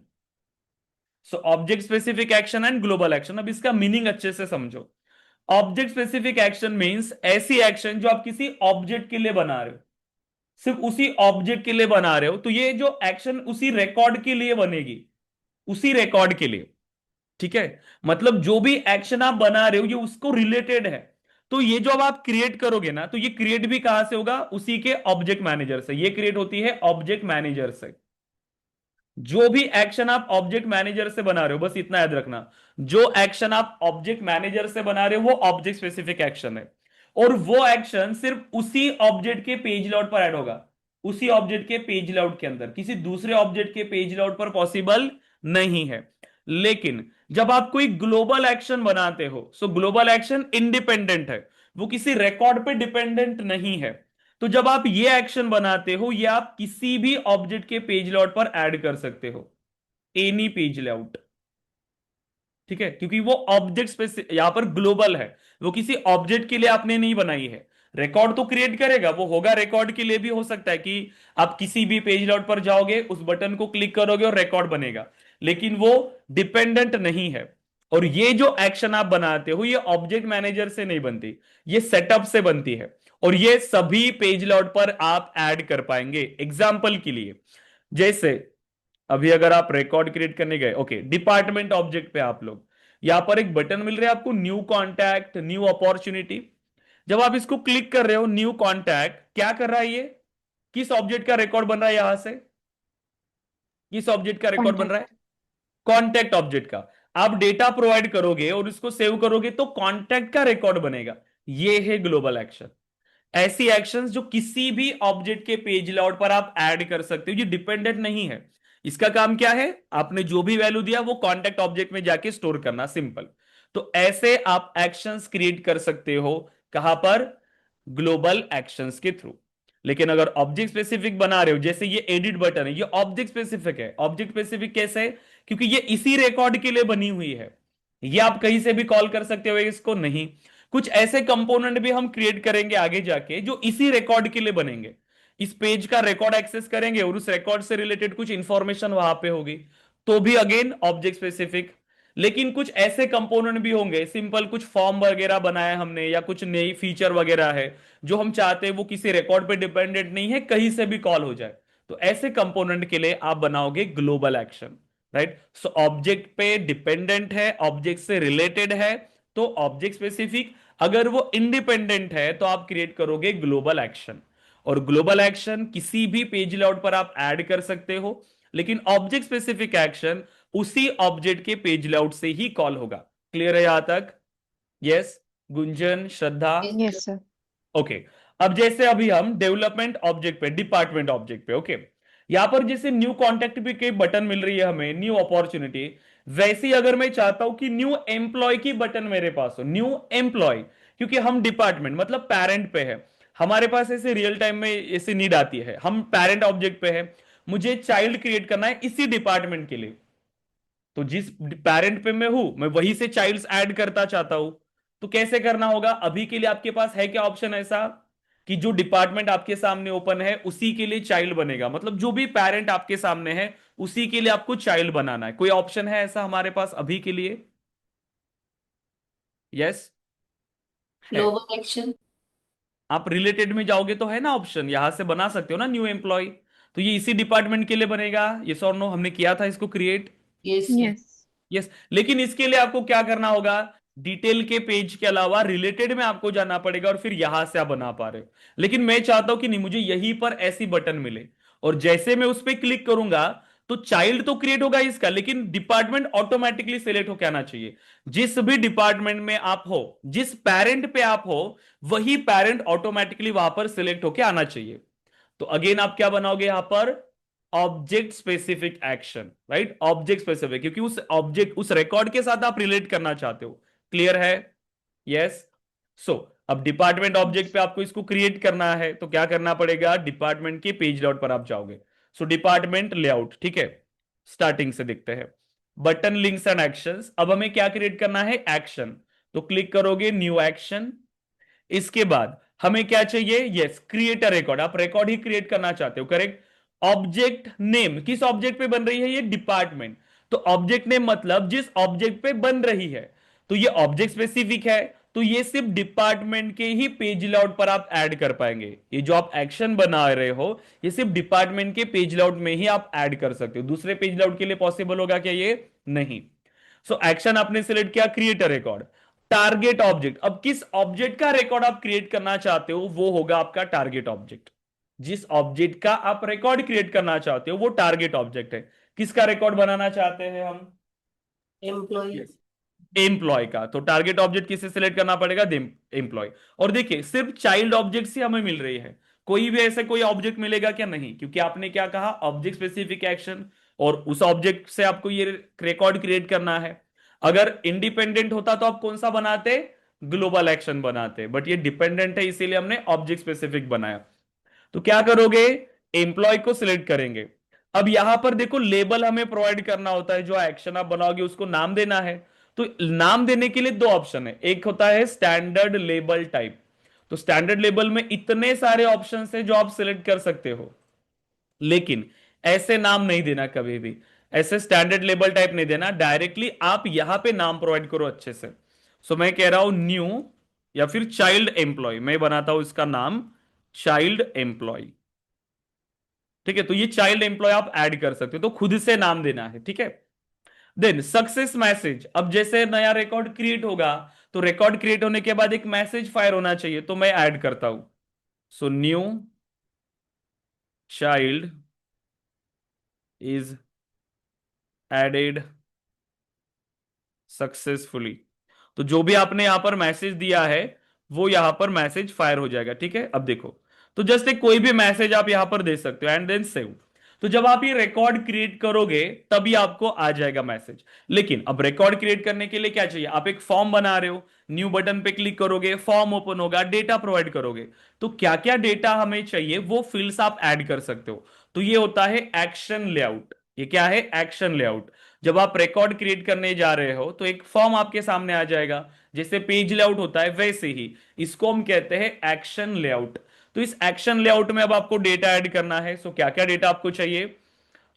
So object specific action and global action, अब इसका मीनिंग अच्छे से समझो। ऑब्जेक्ट स्पेसिफिक एक्शन मींस ऐसी एक्शन जो आप किसी ऑब्जेक्ट के लिए बना रहे हो, सिर्फ उसी ऑब्जेक्ट के लिए बना रहे हो, तो ये जो एक्शन उसी रिकॉर्ड के लिए बनेगी, उसी रिकॉर्ड के लिए। ठीक है, मतलब जो भी एक्शन आप बना रहे हो ये उसको रिलेटेड है। तो ये जो अब आप क्रिएट करोगे ना, तो ये क्रिएट भी कहां से होगा, उसी के ऑब्जेक्ट मैनेजर से। ये क्रिएट होती है ऑब्जेक्ट मैनेजर से। जो भी एक्शन आप ऑब्जेक्ट मैनेजर से बना रहे हो, बस इतना याद रखना, जो एक्शन आप ऑब्जेक्ट मैनेजर से बना रहे हो वो ऑब्जेक्ट स्पेसिफिक एक्शन है। और वो एक्शन सिर्फ उसी ऑब्जेक्ट के पेज लेआउट पर ऐड होगा, उसी ऑब्जेक्ट के पेज लेआउट के अंदर, किसी दूसरे ऑब्जेक्ट के पेज लेआउट पर पॉसिबल नहीं है। लेकिन जब आप कोई ग्लोबल एक्शन बनाते हो, सो ग्लोबल एक्शन इंडिपेंडेंट है, वो किसी रिकॉर्ड पे डिपेंडेंट नहीं है। तो जब आप ये एक्शन बनाते हो, ये आप किसी भी ऑब्जेक्ट के पेज लेआउट पर ऐड कर सकते हो, एनी पेज लेआउट। ठीक है, क्योंकि वो ऑब्जेक्ट स्पेस यहां पर ग्लोबल है, वो किसी ऑब्जेक्ट के लिए आपने नहीं बनाई है। रिकॉर्ड तो क्रिएट करेगा, वो होगा रिकॉर्ड के लिए भी हो सकता है कि आप किसी भी पेज लेआउट पर जाओगे, उस बटन को क्लिक करोगे और रिकॉर्ड बनेगा। लेकिन वो डिपेंडेंट नहीं है। और ये जो एक्शन आप बनाते हो ये ऑब्जेक्ट मैनेजर से नहीं बनती, ये सेटअप से बनती है। और ये सभी पेज लेआउट पर आप ऐड कर पाएंगे। एग्जाम्पल के लिए, जैसे अभी अगर आप रिकॉर्ड क्रिएट करने गए, ओके, डिपार्टमेंट ऑब्जेक्ट पे आप लोग, यहां पर एक बटन मिल रहा है आपको, न्यू कॉन्टैक्ट, न्यू अपॉर्चुनिटी। जब आप इसको क्लिक कर रहे हो न्यू कॉन्टैक्ट, क्या कर रहा है ये? किस ऑब्जेक्ट का रिकॉर्ड बन रहा है यहां से? किस ऑब्जेक्ट का रिकॉर्ड बन रहा है? कॉन्टेक्ट। कॉन्टैक्ट ऑब्जेक्ट का। आप डेटा प्रोवाइड करोगे और इसको सेव करोगे तो कॉन्टैक्ट का रिकॉर्ड बनेगा। ये है ग्लोबल एक्शन। ऐसी एक्शंस जो किसी भी ऑब्जेक्ट के पेज लेआउट पर आप ऐड कर सकते हो, ये डिपेंडेंट नहीं है। इसका काम क्या है? आपने जो भी वैल्यू दिया वो कॉन्टैक्ट ऑब्जेक्ट में जाके स्टोर करना, सिंपल। तो ऐसे आप एक्शंस क्रिएट कर सकते हो। कहां पर? ग्लोबल एक्शंस के थ्रू। लेकिन अगर ऑब्जेक्ट स्पेसिफिक बना रहे हो, जैसे ये एडिट बटन है, ये ऑब्जेक्ट स्पेसिफिक है। ऑब्जेक्ट स्पेसिफिक कैसे है? क्योंकि ये इसी रिकॉर्ड के लिए बनी हुई है। ये आप कहीं से भी कॉल कर सकते हो इसको, नहीं। कुछ ऐसे कंपोनेंट भी हम क्रिएट करेंगे आगे जाके जो इसी रिकॉर्ड के लिए बनेंगे। इस पेज का रिकॉर्ड एक्सेस करेंगे और उस रिकॉर्ड से रिलेटेड कुछ इंफॉर्मेशन वहां पे होगी, तो भी अगेन ऑब्जेक्ट स्पेसिफिक। लेकिन कुछ ऐसे कंपोनेंट भी होंगे, सिंपल कुछ फॉर्म वगैरह बनाया हमने या कुछ नई फीचर वगैरह है जो हम चाहते हैं वो किसी रिकॉर्ड पे डिपेंडेंट नहीं है, कहीं से भी कॉल हो जाए, तो ऐसे कंपोनेंट के लिए आप बनाओगे global action. Right. So object पे डिपेंडेंट है, ऑब्जेक्ट से रिलेटेड है, तो ऑब्जेक्ट स्पेसिफिक। अगर वो इंडिपेंडेंट है तो आप क्रिएट करोगे ग्लोबल एक्शन। और ग्लोबल एक्शन किसी भी पेज लेआउट पर आप ऐड कर सकते हो, लेकिन ऑब्जेक्ट स्पेसिफिक एक्शन उसी ऑब्जेक्ट के पेज लेआउट से ही कॉल होगा। क्लियर है यहां तक? Yes. Gunjan, Shraddha? Yes sir. Okay. अब जैसे अभी हम डेवलपमेंट ऑब्जेक्ट पे, डिपार्टमेंट ऑब्जेक्ट पे, ओके, यहां पर जैसे न्यू कॉन्टेक्ट भी के बटन मिल रही है हमें, न्यू अपॉर्चुनिटी, वैसे ही अगर मैं चाहता हूं कि न्यू एम्प्लॉय की बटन मेरे पास हो, न्यू एम्प्लॉय, क्योंकि हम डिपार्टमेंट मतलब पेरेंट पे है, हमारे पास ऐसे रियल टाइम में ऐसी नीड आती है, हम पेरेंट ऑब्जेक्ट पे है, मुझे चाइल्ड क्रिएट करना है इसी डिपार्टमेंट के लिए, तो जिस पेरेंट पे मैं हूं मैं वहीं से चाइल्ड्स ऐड करता चाहता हूं, तो कैसे करना होगा? अभी के लिए आपके पास है क्या ऑप्शन ऐसा कि जो डिपार्टमेंट आपके सामने ओपन है उसी के लिए चाइल्ड बनेगा, मतलब जो भी पेरेंट आपके सामने है उसी के लिए आपको चाइल्ड बनाना है? कोई ऑप्शन है ऐसा हमारे पास अभी के लिए? यस, है। Global action. आप रिलेटेड में जाओगे तो है ना ऑप्शन, यहां से बना सकते हो ना न्यू एम्प्लॉय, तो ये इसी डिपार्टमेंट के लिए बनेगा। यस और नो? हमने किया था इसको create. Yes sir. Yes. Yes. लेकिन इसके लिए आपको क्या करना होगा? डिटेल के पेज के अलावा रिलेटेड में आपको जाना पड़ेगा और फिर यहां से आप बना पा रहे हो। लेकिन मैं चाहता हूं कि नहीं, मुझे यहीं पर ऐसी बटन मिले, और जैसे मैं उस पर क्लिक करूंगा तो चाइल्ड तो क्रिएट होगा इसका, लेकिन डिपार्टमेंट ऑटोमेटिकली सिलेक्ट होकर आना चाहिए। जिस भी डिपार्टमेंट में आप हो, जिस पेरेंट पे आप हो, वही पेरेंट ऑटोमेटिकली वहां पर सिलेक्ट होकर आना चाहिए। तो अगेन आप क्या बनाओगे यहां पर? Object specific action. Right, object specific, क्योंकि उस ऑब्जेक्ट, उस रिकॉर्ड के साथ आप रिलेट करना चाहते हो। क्लियर है? यस। सो अब डिपार्टमेंट ऑब्जेक्ट पे आपको इसको क्रिएट करना है, तो क्या करना पड़ेगा? डिपार्टमेंट के पेज लेआउट पर आप जाओगे। सो डिपार्टमेंट लेआउट, ठीक है, स्टार्टिंग से देखते हैं। बटन लिंक्स एंड एक्शंस, अब हमें क्या क्रिएट करना है? एक्शन। तो क्लिक करोगे न्यू एक्शन। इसके बाद हमें क्या चाहिए? Yes, create a record. आप रिकॉर्ड ही क्रिएट करना चाहते हो, करेक्ट। ऑब्जेक्ट नेम, किस ऑब्जेक्ट पे बन रही है? ये डिपार्टमेंट। तो ऑब्जेक्ट नेम मतलब जिस ऑब्जेक्ट पे बन रही है, तो ये ऑब्जेक्ट स्पेसिफिक है, तो ये सिर्फ डिपार्टमेंट के ही पेज लेआउट पर आप ऐड कर पाएंगे। ये जो आप एक्शन बना रहे हो ये सिर्फ डिपार्टमेंट के पेज लेआउट में ही आप ऐड कर सकते हो, दूसरे पेज लेआउट के लिए पॉसिबल होगा क्या? ये नहीं। सो एक्शन आपने सिलेक्ट किया, create a record. Target object, अब किस ऑब्जेक्ट का रिकॉर्ड आप क्रिएट करना चाहते हो वो होगा आपका टारगेट ऑब्जेक्ट। जिस ऑब्जेक्ट का आप रिकॉर्ड क्रिएट करना चाहते हो वो टारगेट ऑब्जेक्ट है। किसका रिकॉर्ड बनाना चाहते हैं हम? एम्प्लॉय। यस, एम्प्लॉय का। तो टारगेट ऑब्जेक्ट किसे सिलेक्ट करना पड़ेगा? एम्प्लॉय। और देखिए सिर्फ चाइल्ड ऑब्जेक्ट ही हमें मिल रही है, कोई भी ऐसे कोई ऑब्जेक्ट मिलेगा क्या? नहीं, क्योंकि आपने क्या कहा? ऑब्जेक्ट स्पेसिफिक एक्शन, और उस ऑब्जेक्ट से आपको ये रिकॉर्ड क्रिएट करना है। अगर इंडिपेंडेंट होता तो आप कौन सा बनाते? ग्लोबल एक्शन बनाते, बट ये डिपेंडेंट है इसीलिए हमने ऑब्जेक्ट स्पेसिफिक बनाया। तो क्या करोगे? एम्प्लॉय को सिलेक्ट करेंगे। अब यहां पर देखो लेबल हमें प्रोवाइड करना होता है, जो एक्शन आप बनाओगे उसको नाम देना है। तो नाम देने के लिए दो ऑप्शन है, एक होता है स्टैंडर्ड लेबल टाइप। तो स्टैंडर्ड लेबल में इतने सारे ऑप्शन है जो आप सिलेक्ट कर सकते हो, लेकिन ऐसे नाम नहीं देना कभी भी। ऐसे स्टैंडर्ड लेबल टाइप नहीं देना, डायरेक्टली आप यहां पे नाम प्रोवाइड करो अच्छे से। सो मैं कह रहा हूं न्यू, या फिर चाइल्ड एम्प्लॉय, मैं बनाता हूं इसका नाम चाइल्ड एम्प्लॉय। ठीक है, तो ये चाइल्ड एम्प्लॉय आप ऐड कर सकते हो, तो खुद से नाम देना है, ठीक है। देन सक्सेस मैसेज, अब जैसे नया रिकॉर्ड क्रिएट होगा तो रिकॉर्ड क्रिएट होने के बाद एक मैसेज फायर होना चाहिए, तो मैं ऐड करता हूं। So new child is added successfully. तो जो भी आपने यहां पर मैसेज दिया है वो यहां पर मैसेज फायर हो जाएगा। ठीक है, अब देखो, तो जस्ट एक कोई भी मैसेज आप यहां पर दे सकते हो एंड देन सेव। तो जब आप ये रिकॉर्ड क्रिएट करोगे तभी आपको आ जाएगा मैसेज। लेकिन अब रिकॉर्ड क्रिएट करने के लिए क्या चाहिए, आप एक फॉर्म बना रहे हो, न्यू बटन पे क्लिक करोगे, फॉर्म ओपन होगा, डेटा प्रोवाइड करोगे। तो क्या क्या डेटा हमें चाहिए वो फील्ड्स आप ऐड कर सकते हो। तो ये होता है एक्शन लेआउट। ये क्या है, एक्शन लेआउट। जब आप रिकॉर्ड क्रिएट करने जा रहे हो तो एक फॉर्म आपके सामने आ जाएगा, जैसे पेज लेआउट होता है वैसे ही इसको हम कहते हैं एक्शन लेआउट। तो इस एक्शन लेआउट में अब आपको डेटा ऐड करना है। सो क्या क्या डेटा आपको चाहिए।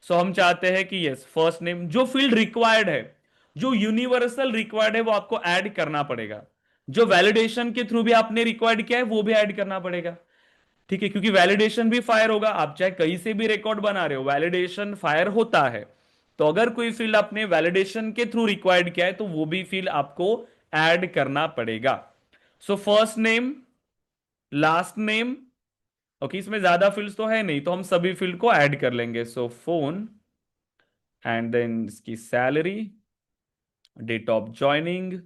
सो हम चाहते हैं कि यस, फर्स्ट नेम, जो फील्ड रिक्वायर्ड है, जो यूनिवर्सल रिक्वायर्ड है वो आपको ऐड करना पड़ेगा। जो वैलिडेशन के थ्रू भी आपने रिक्वायर्ड किया है वो भी ऐड करना पड़ेगा। ठीक है, क्योंकि वैलिडेशन भी फायर होगा, आप चाहे कहीं से भी रिकॉर्ड बना रहे हो वैलिडेशन फायर होता है। तो अगर कोई फील्ड आपने वैलिडेशन के थ्रू रिक्वायर्ड किया है तो वो भी फील्ड आपको ऐड करना पड़ेगा। So first name, last name, okay, इसमें ज्यादा फील्ड्स तो है नहीं तो हम सभी फील्ड को ऐड कर लेंगे। सो फोन, एंड देन इसकी salary, date of joining,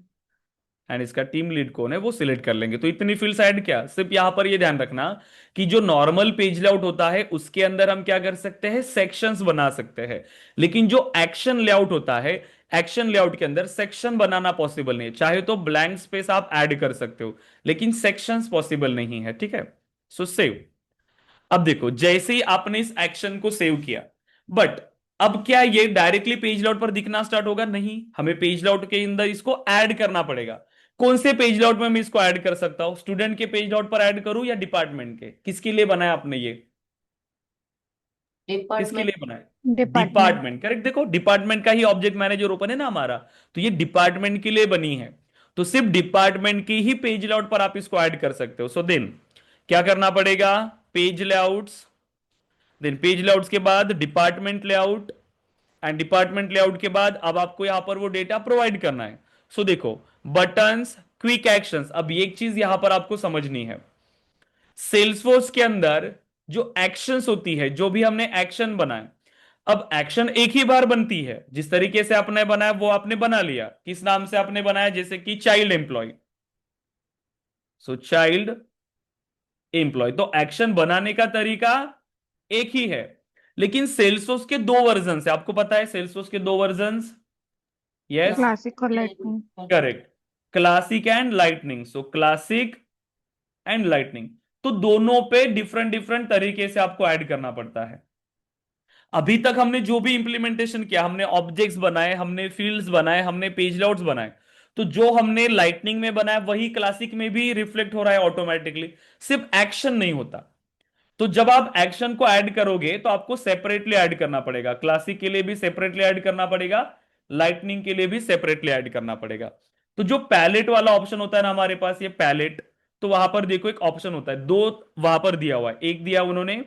and इसका टीम लीड कौन है वो सिलेक्ट कर लेंगे। तो इतनी फील्ड्स ऐड, क्या सिर्फ यहां पर ये ध्यान रखना कि जो नॉर्मल पेज लेआउट होता है उसके अंदर हम क्या कर सकते हैं, सेक्शंस बना सकते हैं। लेकिन जो एक्शन लेआउट होता है, एक्शन लेआउट के अंदर सेक्शन बनाना पॉसिबल नहीं है। चाहे तो ब्लैंक स्पेस आप ऐड कर सकते हो लेकिन सेक्शंस पॉसिबल नहीं है। ठीक है, सो सेव। अब देखो, जैसे ही आपने इस एक्शन को सेव किया, बट अब क्या ये डायरेक्टली पेज लेआउट पर दिखना स्टार्ट होगा, नहीं, हमें पेज लेआउट के अंदर इसको ऐड करना पड़ेगा। कौन से पेज लेआउट में मैं इसको ऐड कर सकता हूं, स्टूडेंट के पेज लेआउट पर ऐड करूं या डिपार्टमेंट के, किसके लिए बनाया आपने ये, किसके डिपार्टमेंट। लिए बनाया, डिपार्टमेंट। Department, correct. देखो डिपार्टमेंट का ही ऑब्जेक्ट मैनेजर ओपन है ना हमारा, तो ये डिपार्टमेंट के लिए बनी है। तो सिर्फ डिपार्टमेंट की ही पेज लेआउट पर आप इसको ऐड कर सकते हो। सो देन क्या करना पड़ेगा, page layouts, then page layouts के बाद department layout, and department layout के बाद अब आपको यहां पर वो डेटा प्रोवाइड करना है। सो देखो, बटन्स, क्विक एक्शंस, अब ये एक चीज यहां पर आपको समझनी है। सेल्सफोर्स के अंदर जो एक्शंस होती है, जो भी हमने एक्शन बनाए, अब एक्शन एक ही बार बनती है, जिस तरीके से आपने बनाया वो आपने बना लिया। किस नाम से आपने बनाया, जैसे कि चाइल्ड एम्प्लॉय, सो चाइल्ड एम्प्लॉय। तो एक्शन बनाने का तरीका एक ही है। लेकिन सेल्सफोर्स के दो वर्जन है, आपको पता है सेल्सफोर्स के दो वर्जन। यस, क्लासिक और lightning. Correct, classic and lightning. So classic and lightning, तो दोनों पे डिफरेंट डिफरेंट तरीके से आपको ऐड करना पड़ता है। अभी तक हमने जो भी इंप्लीमेंटेशन किया, हमने ऑब्जेक्ट्स बनाए, हमने फील्ड्स बनाए, हमने पेज लेआउट्स बनाए, तो जो हमने लाइटनिंग में बनाया वही क्लासिक में भी रिफ्लेक्ट हो रहा है ऑटोमेटिकली, सिर्फ एक्शन नहीं होता। तो जब आप एक्शन को ऐड करोगे तो आपको सेपरेटली ऐड करना पड़ेगा, क्लासिक के लिए भी सेपरेटली ऐड करना पड़ेगा, लाइटनिंग के लिए भी सेपरेटली ऐड करना पड़ेगा। तो जो पैलेट वाला ऑप्शन होता है ना हमारे पास, ये पैलेट, तो वहां पर देखो एक ऑप्शन होता है, दो वहां पर दिया हुआ है। एक दिया उन्होंने,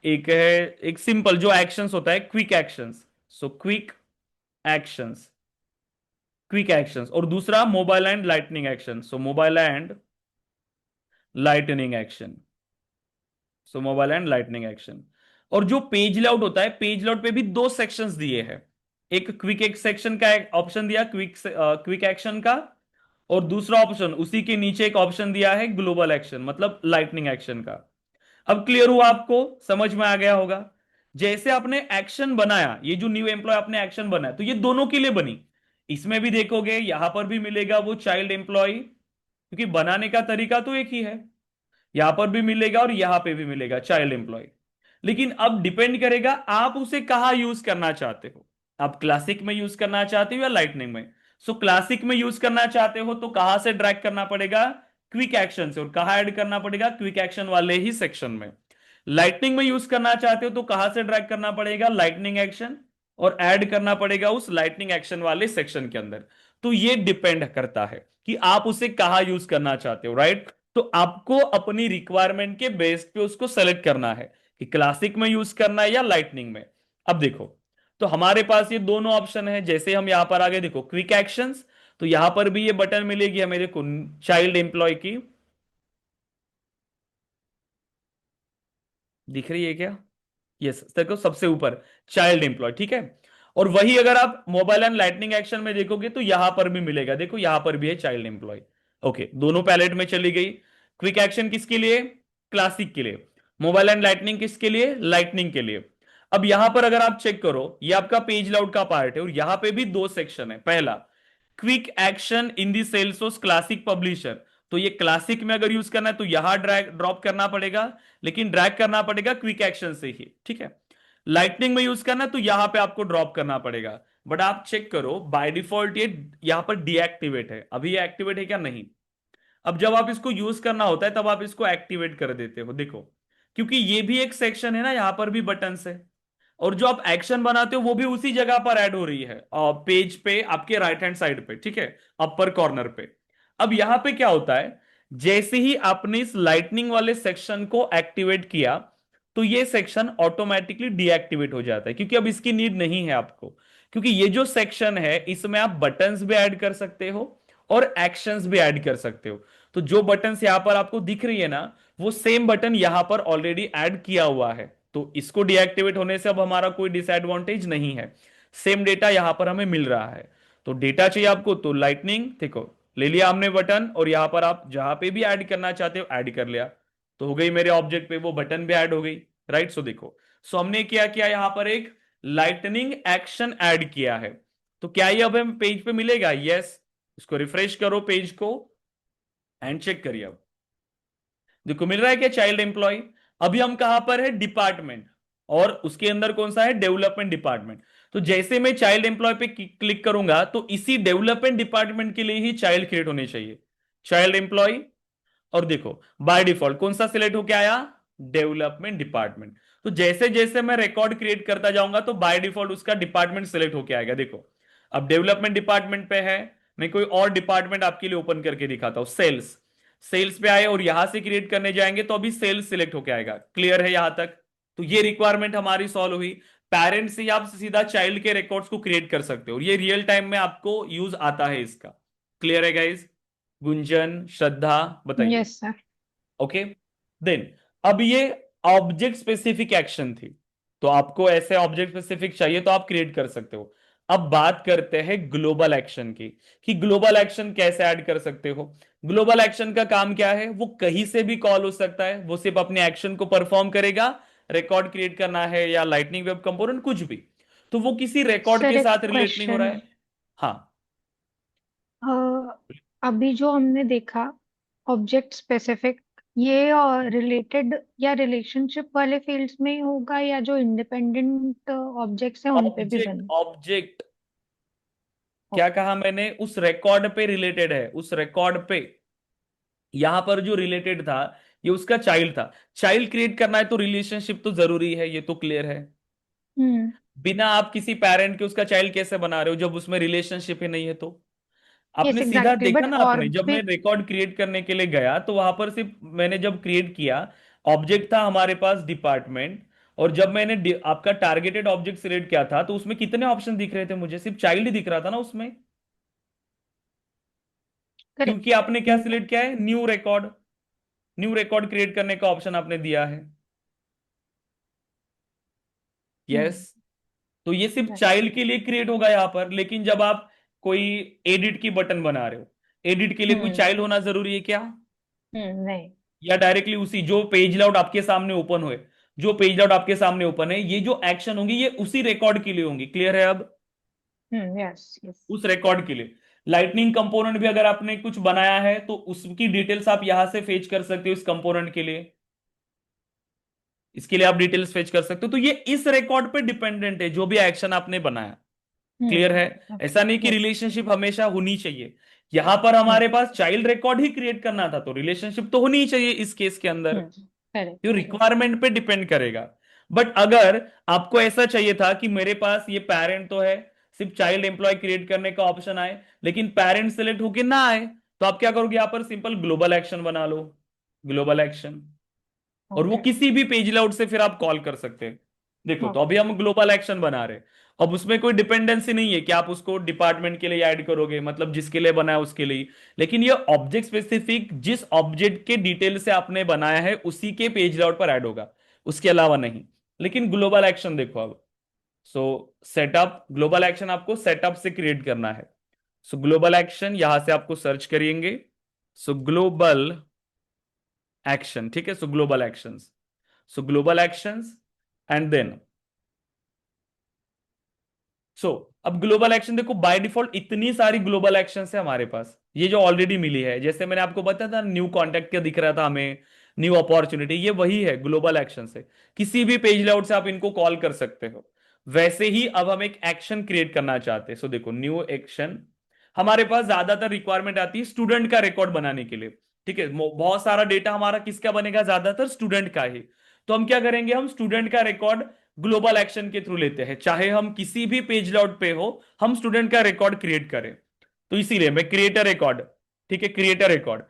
एक है एक सिंपल जो एक्शंस होता है, quick actions, so quick actions, quick actions, और दूसरा mobile and lightning action, so mobile and lightning action, so mobile and lightning action. और जो पेज लेआउट होता है, पेज लेआउट पे भी दो सेक्शंस दिए हैं। एक क्विक एक सेक्शन का एक ऑप्शन दिया, क्विक एक्शन का, और दूसरा ऑप्शन उसी के नीचे एक ऑप्शन दिया है ग्लोबल एक्शन, मतलब लाइटनिंग एक्शन का। अब क्लियर हुआ, आपको समझ में आ गया होगा। जैसे आपने एक्शन बनाया, ये जो न्यू एम्प्लॉय आपने एक्शन बनाया, तो ये दोनों के लिए बनी। इसमें भी देखोगे यहां पर भी मिलेगा वो चाइल्ड एम्प्लॉय, क्योंकि बनाने का तरीका तो एक ही है। यहां पर भी मिलेगा और यहां पे भी मिलेगा चाइल्ड एम्प्लॉय। लेकिन अब डिपेंड करेगा आप उसे कहां यूज करना चाहते हो। आप क्लासिक में यूज करना चाहते हो या लाइटनिंग में। सो क्लासिक में यूज करना चाहते हो तो कहां से ड्रैग करना पड़ेगा, क्विक एक्शन से, और कहां ऐड करना पड़ेगा, क्विक एक्शन वाले ही सेक्शन में। लाइटनिंग में यूज करना चाहते हो तो कहां से ड्रैग करना पड़ेगा, लाइटनिंग एक्शन, और ऐड करना पड़ेगा उस लाइटनिंग एक्शन वाले सेक्शन के अंदर। तो ये डिपेंड करता है कि आप उसे कहां यूज करना चाहते हो, राइट। तो आपको अपनी रिक्वायरमेंट के बेस पे उसको सेलेक्ट करना है कि क्लासिक में यूज करना है या लाइटनिंग में। अब देखो, तो हमारे पास ये दोनों ऑप्शन है। जैसे हम यहां पर आगे देखो क्विक एक्शंस, तो यहां पर भी ये बटन मिलेगी हमें, देखो चाइल्ड एम्प्लॉय की, दिख रही है क्या? यस, देखो सबसे ऊपर चाइल्ड एम्प्लॉय, ठीक है। और वही अगर आप मोबाइल एंड लाइटनिंग एक्शन में देखोगे तो यहां पर भी मिलेगा, देखो यहां पर भी है चाइल्ड एम्प्लॉय। ओके, दोनों पैलेट में चली गई। क्विक एक्शन किसके लिए? क्लासिक के लिए। मोबाइल एंड लाइटनिंग किसके लिए? लाइटनिंग के लिए। अब यहां पर अगर आप चेक करो, ये आपका पेज लाउट का पार्ट है और यहां पे भी दो सेक्शन है। पहला, quick action in the Salesforce classic publisher, तो ये क्लासिक में अगर यूज करना है तो यहां ड्रैग ड्रॉप करना पड़ेगा, लेकिन ड्रैग करना पड़ेगा क्विक एक्शन से ही, ठीक है। लाइटनिंग में यूज करना है तो यहां पे आपको ड्रॉप करना पड़ेगा। बट आप चेक करो बाय डिफॉल्ट ये यहां पर डीएक्टिवेट है, अभी ये एक्टिवेट है क्या? नहीं। अब जब आप इसको यूज करना होता है तब आप इसको एक्टिवेट कर देते हो, देखो, क्योंकि ये भी एक सेक्शन है ना, यहां पर भी बटन है, और जो आप एक्शन बनाते हो वो भी उसी जगह पर ऐड हो रही है, पेज पे आपके राइट हैंड साइड पे, ठीक है, अपर कॉर्नर पे। अब यहां पे क्या होता है, जैसे ही आपने इस लाइटनिंग वाले सेक्शन को एक्टिवेट किया तो ये सेक्शन ऑटोमेटिकली डीएक्टिवेट हो जाता है, क्योंकि अब इसकी नीड नहीं है आपको। क्योंकि ये जो सेक्शन है इसमें आप बटन्स भी ऐड कर सकते हो और एक्शंस भी ऐड कर सकते हो। तो जो बटन्स यहां पर आपको दिख रही है ना, वो सेम बटन यहां पर ऑलरेडी ऐड किया हुआ है, तो इसको डीएक्टिवेट होने से अब हमारा कोई डिसएडवांटेज नहीं है। सेम डेटा यहां पर हमें मिल रहा है। तो डेटा चाहिए आपको तो लाइटनिंग, देखो ले लिया हमने बटन, और यहां पर आप जहां पे भी ऐड करना चाहते हो ऐड कर लिया, तो हो गई मेरे ऑब्जेक्ट पे वो बटन भी ऐड हो गई, राइट। सो देखो, सो हमने क्या किया, यहां पर एक लाइटनिंग एक्शन ऐड किया है। तो क्या ये अब हम पेज पे मिलेगा? यस। इसको रिफ्रेश करो पेज को एंड चेक करिए, अब देखो मिल रहा है क्या चाइल्ड एम्प्लॉय। अभी हम कहां पर है? डिपार्टमेंट, और उसके अंदर कौन सा है? Development department. तो जैसे मैं चाइल्ड एम्प्लॉय पे क्लिक करूंगा तो इसी डेवलपमेंट डिपार्टमेंट के लिए ही चाइल्ड क्रिएट होने चाहिए, चाइल्ड एम्प्लॉय। और देखो बाय डिफॉल्ट कौन सा सिलेक्ट होके आया? Development department. तो जैसे जैसे मैं रिकॉर्ड क्रिएट करता जाऊंगा तो बाय डिफॉल्ट उसका डिपार्टमेंट सिलेक्ट होके आएगा, देखो। अब डेवलपमेंट डिपार्टमेंट पे है, मैं कोई और डिपार्टमेंट आपके लिए ओपन करके दिखाता हूं, सेल्स। सेल्स पे आए और यहां से क्रिएट करने जाएंगे तो अभी सेल्स सिलेक्ट होके आएगा, क्लियर है यहां तक? तो ये रिक्वायरमेंट हमारी सॉल्व हुई। पेरेंट से आप सीधा चाइल्ड के रिकॉर्ड्स को क्रिएट कर सकते हो, और ये रियल टाइम में आपको यूज आता है इसका। क्लियर है गाइज? गुंजन, श्रद्धा, बताइए। Yes sir. ओके, देन अब ये ऑब्जेक्ट स्पेसिफिक एक्शन थी, तो आपको ऐसे ऑब्जेक्ट स्पेसिफिक चाहिए तो आप क्रिएट कर सकते हो। अब बात करते हैं ग्लोबल एक्शन की, कि ग्लोबल एक्शन कैसे ऐड कर सकते हो। ग्लोबल एक्शन का काम क्या है? वो कहीं से भी कॉल हो सकता है, वो सिर्फ अपने एक्शन को परफॉर्म करेगा। रिकॉर्ड क्रिएट करना है या लाइटनिंग वेब कंपोनेंट कुछ भी, तो वो किसी रिकॉर्ड सर के एक साथ रिलेट नहीं हो रहा क्वेश्चन, है। हाँ। अभी जो हमने देखा ऑब्जेक्ट स्पेसिफिक, ये रिलेटेड या रिलेशनशिप वाले फील्ड्स में ही होगा या जो इंडिपेंडेंट ऑब्जेक्ट्स हैं उन पे भी ऑब्जेक्ट बने? ऑब्जेक्ट क्या ओके। कहा मैंने? उस रिकॉर्ड पे रिलेटेड है, उस रिकॉर्ड पे। यहां पर जो रिलेटेड था ये उसका चाइल्ड था। चाइल्ड क्रिएट करना है तो रिलेशनशिप तो जरूरी है, ये तो क्लियर है। हम्म। बिना आप किसी पेरेंट के उसका चाइल्ड कैसे बना रहे हो जब उसमें रिलेशनशिप ही नहीं है? तो यस आपने सीधा एग्जैक्टली, देखा बट ना, और आपने जब भी। मैं रिकॉर्ड क्रिएट करने के लिए गया तो वहां पर सिर्फ मैंने जब क्रिएट किया, ऑब्जेक्ट था हमारे पास डिपार्टमेंट, और जब मैंने आपका टारगेटेड ऑब्जेक्ट सिलेक्ट किया था तो उसमें कितने ऑप्शन दिख रहे थे? मुझे सिर्फ चाइल्ड ही दिख रहा था ना उसमें, करेक्ट। क्योंकि आपने क्या सिलेक्ट किया है? New record. New record create करने का ऑप्शन आपने दिया है। यस। हम्म। तो ये सिर्फ राइट। चाइल्ड के लिए क्रिएट होगा यहां पर, लेकिन जब आप कोई एडिट की बटन बना रहे हो, एडिट के लिए कोई हम्म। चाइल्ड होना जरूरी है क्या? नहीं। या डायरेक्टली उसी जो पेज लाउट आपके सामने ओपन हुए, जो पेज लाउट आपके सामने ओपन है, ये जो एक्शन होंगी ये उसी रिकॉर्ड के लिए होंगी, क्लियर है अब? Yes yes. उस रिकॉर्ड के लिए। लाइटनिंग कंपोनेंट भी अगर आपने कुछ बनाया है तो उसकी डिटेल्स आप यहां से फेच कर सकते हो, इस कंपोनेंट के लिए, इसके लिए आप डिटेल्स फेच कर सकते हो। तो ये इस रिकॉर्ड पे डिपेंडेंट है जो भी एक्शन आपने बनाया, क्लियर है? ओके। ऐसा नहीं कि यस। रिलेशनशिप हमेशा होनी चाहिए। यहां पर हमारे पास चाइल्ड रिकॉर्ड ही क्रिएट करना था तो रिलेशनशिप तो होनी ही चाहिए इस केस के अंदर। ये करेक्ट। रिक्वायरमेंट पे डिपेंड करेगा। बट अगर आपको ऐसा चाहिए था कि मेरे पास ये पेरेंट तो है, सिर्फ चाइल्ड एम्प्लॉय क्रिएट करने का ऑप्शन आए लेकिन पेरेंट सेलेक्ट होके ना आए, तो आप क्या करोगे? यहां पर सिंपल ग्लोबल एक्शन बना लो, ग्लोबल एक्शन, और वो ओके। किसी भी पेज लाउट से फिर आप कॉल कर सकते हैं। देखो, तो हाँ। अभी हम ग्लोबल एक्शन बना रहे हैं। अब उसमें कोई डिपेंडेंसी नहीं है कि आप उसको डिपार्टमेंट के लिए ऐड करोगे, मतलब जिसके लिए बनाया उसके लिए। लेकिन ये ऑब्जेक्ट स्पेसिफिक जिस ऑब्जेक्ट के डिटेल से आपने बनाया है उसी के पेज लेआउट पर ऐड होगा, उसके अलावा नहीं। लेकिन ग्लोबल एक्शन देखो अब। सो सेटअप, ग्लोबल एक्शन आपको सेटअप से क्रिएट करना है। सो ग्लोबल एक्शन यहां से आपको सर्च करेंगे। सो ग्लोबल एक्शन, ठीक है। So global actions, so global actions, and then so अब ग्लोबल एक्शन देखो, बाय डिफॉल्ट इतनी सारी ग्लोबल एक्शन है हमारे पास, ये जो ऑलरेडी मिली है। जैसे मैंने आपको बताया था न्यू कॉन्टेक्ट क्या दिख रहा था हमें, न्यू अपॉर्चुनिटी, ये वही है ग्लोबल एक्शन से। किसी भी पेज लेआउट से आप इनको कॉल कर सकते हो। वैसे ही अब हम एक एक्शन क्रिएट करना चाहते हैं। सो देखो, न्यू एक्शन, हमारे पास ज्यादातर रिक्वायरमेंट आती है स्टूडेंट का रिकॉर्ड बनाने के लिए। ठीक है, बहुत सारा डेटा हमारा किसका बनेगा, ज्यादातर स्टूडेंट का ही। तो हम क्या करेंगे, हम स्टूडेंट का रिकॉर्ड ग्लोबल एक्शन के थ्रू लेते हैं, चाहे हम किसी भी पेज लेआउट पे हो, हम स्टूडेंट का रिकॉर्ड क्रिएट करें। तो इसीलिए मैं क्रिएटर रिकॉर्ड, ठीक है, क्रिएटर रिकॉर्ड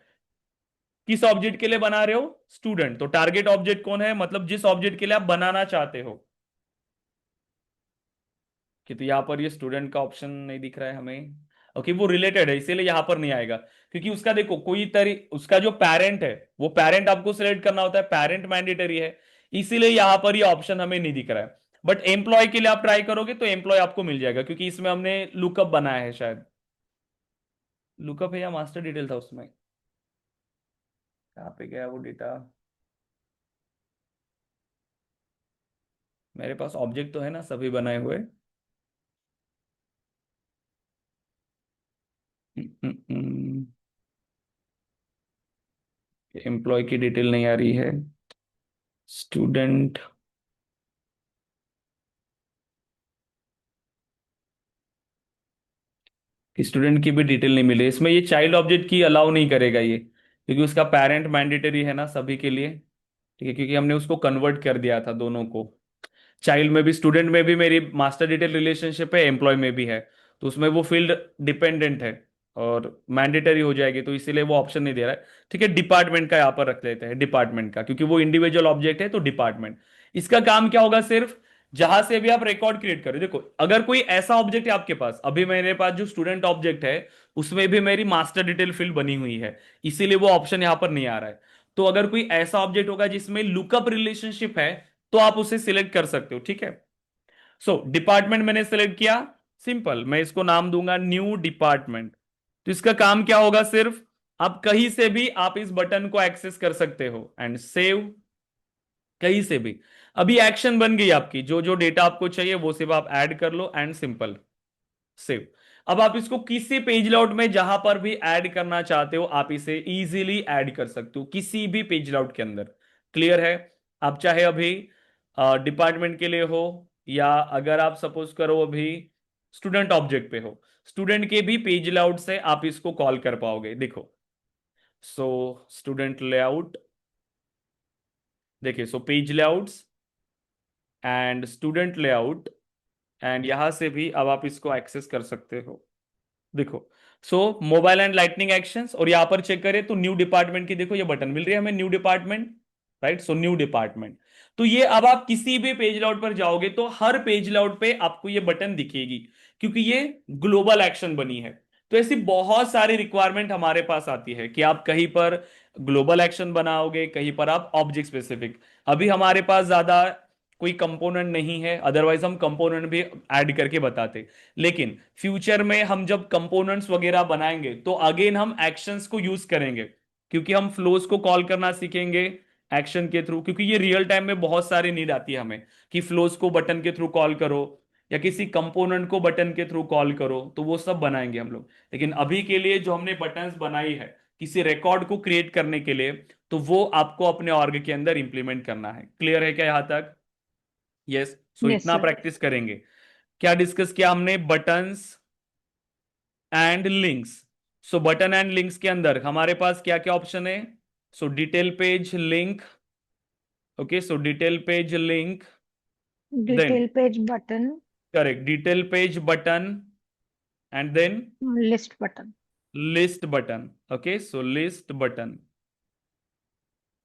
किस ऑब्जेक्ट के लिए बना रहे हो, स्टूडेंट। तो टारगेट ऑब्जेक्ट कौन है, मतलब जिस ऑब्जेक्ट के लिए आप बनाना चाहते हो। कि तो यहां पर ये स्टूडेंट का ऑप्शन नहीं दिख रहा है हमें। ओके, वो रिलेटेड है इसीलिए यहां पर नहीं आएगा। क्योंकि उसका देखो कोई उसका जो पेरेंट है, वो पेरेंट आपको सिलेक्ट करना होता है, पेरेंट मैंडेटरी है। इसीलिए यहां पर ये ऑप्शन हमें नहीं दिख रहा है। बट एम्प्लॉय के लिए आप ट्राई करोगे तो एम्प्लॉय आपको मिल जाएगा, क्योंकि इसमें हमने लुकअप बनाया है शायद। लुकअप है या मास्टर डिटेल था उसमें, कहाँ पे गया वो डेटा। मेरे पास ऑब्जेक्ट तो है ना सभी बनाए हुए। एम्प्लॉय की डिटेल नहीं आ रही है, स्टूडेंट। स्टूडेंट की भी डिटेल नहीं मिली इसमें, ये चाइल्ड ऑब्जेक्ट की अलाउ नहीं करेगा ये, क्योंकि उसका पेरेंट मैंडेटरी है ना सभी के लिए। ठीक है, क्योंकि हमने उसको कन्वर्ट कर दिया था दोनों को। चाइल्ड में भी स्टूडेंट में भी मेरी मास्टर डिटेल रिलेशनशिप है, एम्प्लॉय में भी है। तो उसमें वो फील्ड डिपेंडेंट है और मैंडेटरी हो जाएगी, तो इसीलिए वो ऑप्शन नहीं दे रहा है। ठीक है, डिपार्टमेंट का यहाँ पर रख लेते हैं, डिपार्टमेंट का, क्योंकि वो इंडिविजुअल ऑब्जेक्ट है तो डिपार्टमेंट। इसका काम क्या होगा, सिर्फ जहां से भी आप रिकॉर्ड क्रिएट करो। देखो, अगर कोई ऐसा ऑब्जेक्ट है आपके पास, अभी मेरे पास जो स्टूडेंट ऑब्जेक्ट है उसमें भी मेरी मास्टर डिटेल फील्ड बनी हुई है, इसीलिए वो ऑप्शन यहां पर नहीं आ रहा है। तो अगर कोई ऐसा ऑब्जेक्ट होगा जिसमें लुकअप रिलेशनशिप है, तो आप उसे सिलेक्ट कर सकते हो। ठीक है, सो डिपार्टमेंट मैंने सिलेक्ट किया, सिंपल, मैं इसको नाम दूंगा न्यू डिपार्टमेंट। तो इसका काम क्या होगा, सिर्फ आप कहीं से भी आप इस बटन को एक्सेस कर सकते हो एंड सेव, कहीं से भी। अभी एक्शन बन गई आपकी, जो जो डेटा आपको चाहिए वो सिर्फ आप ऐड कर लो एंड सिंपल सेव। अब आप इसको किसी पेज लेआउट में जहां पर भी ऐड करना चाहते हो, आप इसे इजीली ऐड कर सकते हो किसी भी पेज लेआउट के अंदर। क्लियर है। आप चाहे अभी डिपार्टमेंट के लिए हो, या अगर आप सपोज करो अभी स्टूडेंट ऑब्जेक्ट पे हो, स्टूडेंट के भी पेज लेआउट से आप इसको कॉल कर पाओगे। देखो, सो स्टूडेंट लेआउट, देखिए, सो page layouts and student layout, and यहां से भी अब आप इसको एक्सेस कर सकते हो। देखो, सो मोबाइल एंड लाइटनिंग एक्शंस, और यहां पर चेक करें तो न्यू डिपार्टमेंट की देखो ये बटन मिल रही है हमें, new department. Right, so new department. तो ये अब आप किसी भी पेज लेआउट पर जाओगे तो हर पेज लेआउट पे आपको ये बटन दिखेगी, क्योंकि ये ग्लोबल एक्शन बनी है। तो ऐसी बहुत सारी रिक्वायरमेंट हमारे पास आती है कि आप कहीं पर ग्लोबल एक्शन बनाओगे, कहीं पर आप ऑब्जेक्ट स्पेसिफिक। अभी हमारे पास ज्यादा कोई कंपोनेंट नहीं है, अदरवाइज हम कंपोनेंट भी ऐड करके बताते। लेकिन फ्यूचर में हम जब कंपोनेंट्स वगैरह बनाएंगे तो अगेन हम एक्शंस को यूज करेंगे, क्योंकि हम फ्लोज को कॉल करना सीखेंगे एक्शन के थ्रू। क्योंकि ये रियल टाइम में बहुत सारी नीड आती है हमें कि फ्लोज को बटन के थ्रू कॉल करो, या किसी कंपोनेंट को बटन के थ्रू कॉल करो, तो वो सब बनाएंगे हम लोग। लेकिन अभी के लिए जो हमने बटन्स बनाई है किसी रिकॉर्ड को क्रिएट करने के लिए, तो वो आपको अपने ऑर्ग के अंदर इंप्लीमेंट करना है। क्लियर है क्या यहां तक। यस, सो यस इतना सर। प्रैक्टिस करेंगे। क्या डिस्कस किया हमने, buttons and links. So button and links के अंदर हमारे पास क्या क्या ऑप्शन है। So detail page link, okay, so detail page link, then detail page button, correct, detail page button, and then list button. List button. Okay, so list button.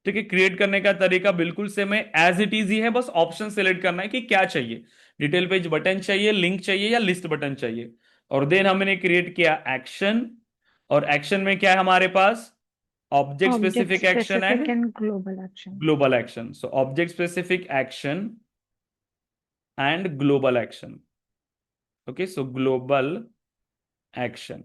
ठीक है, create करने का तरीका बिल्कुल सेम है, एज इट इज ही है, बस option select करना है कि क्या चाहिए, डिटेल पेज बटन चाहिए, लिंक चाहिए या लिस्ट बटन चाहिए। और देन हमने क्रिएट किया एक्शन, और एक्शन में क्या है हमारे पास, object object specific action specific and and global action. Global action. So object specific action and global action. Okay, so global action.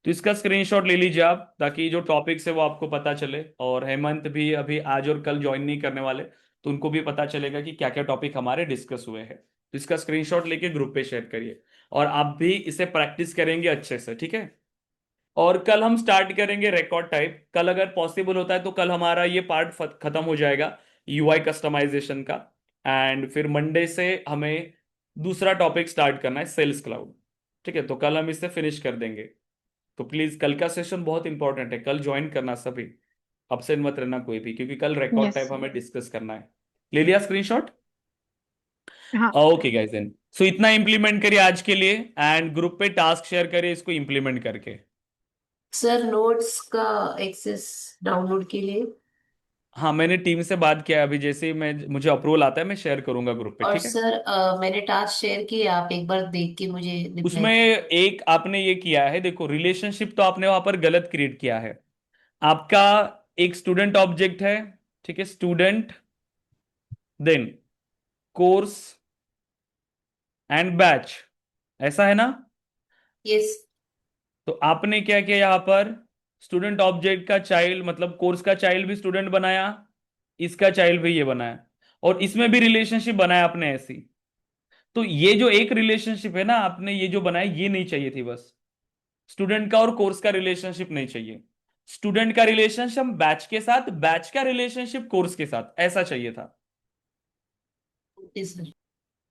तो इसका स्क्रीनशॉट ले लीजिए आप, ताकि जो टॉपिक्स है वो आपको पता चले, और हेमंत भी अभी आज और कल ज्वाइन नहीं करने वाले, तो उनको भी पता चलेगा कि क्या क्या टॉपिक हमारे डिस्कस हुए हैं। तो इसका स्क्रीनशॉट लेके ग्रुप पे शेयर करिए, और आप भी इसे प्रैक्टिस करेंगे अच्छे से, ठीक है। और कल हम स्टार्ट करेंगे रिकॉर्ड टाइप, कल अगर पॉसिबल होता है तो कल हमारा ये पार्ट खत्म हो जाएगा यूआई कस्टमाइजेशन का। एंड फिर मंडे से हमें दूसरा टॉपिक स्टार्ट करना है, सेल्स क्लाउड। ठीक है, तो कल हम इसे फिनिश कर देंगे। तो प्लीज कल का सेशन बहुत इंपॉर्टेंट है, कल ज्वाइन करना सभी, अपसेंट मत रहना कोई भी, क्योंकि कल रिकॉर्ड यस टाइप सर। हमें डिस्कस करना है। ले लिया स्क्रीनशॉट? हाँ। ओके गाइस, देन सो इतना इंप्लीमेंट करिए आज के लिए, एंड ग्रुप पे टास्क शेयर करिए इसको इंप्लीमेंट करके। सर नोट्स का एक्सेस डाउनलोड के लिए। हाँ, मैंने टीम से बात किया है, अभी जैसे ही मैं मुझे अप्रूवल आता है मैं शेयर करूंगा ग्रुप पे, और ठीक है। सर मैंने टास्क शेयर किए, आप एक बार देख के मुझे रिप्लाई उसमें कीजिए। एक आपने ये किया है, देखो रिलेशनशिप तो आपने वहां पर गलत क्रिएट किया है। आपका एक स्टूडेंट ऑब्जेक्ट है, ठीक है, student, then course and batch, ऐसा है ना। यस। तो आपने क्या किया यहाँ पर, स्टूडेंट ऑब्जेक्ट का चाइल्ड मतलब कोर्स का चाइल्ड भी स्टूडेंट बनाया, इसका चाइल्ड भी ये बनाया, और इसमें भी रिलेशनशिप बनाया आपने ऐसी। तो ये जो एक रिलेशनशिप है ना आपने ये जो बनाया, ये नहीं चाहिए थी बस, स्टूडेंट का और कोर्स का रिलेशनशिप नहीं चाहिए, स्टूडेंट का रिलेशनशिप बैच के साथ, बैच का रिलेशनशिप कोर्स के साथ, ऐसा चाहिए था। Okay sir.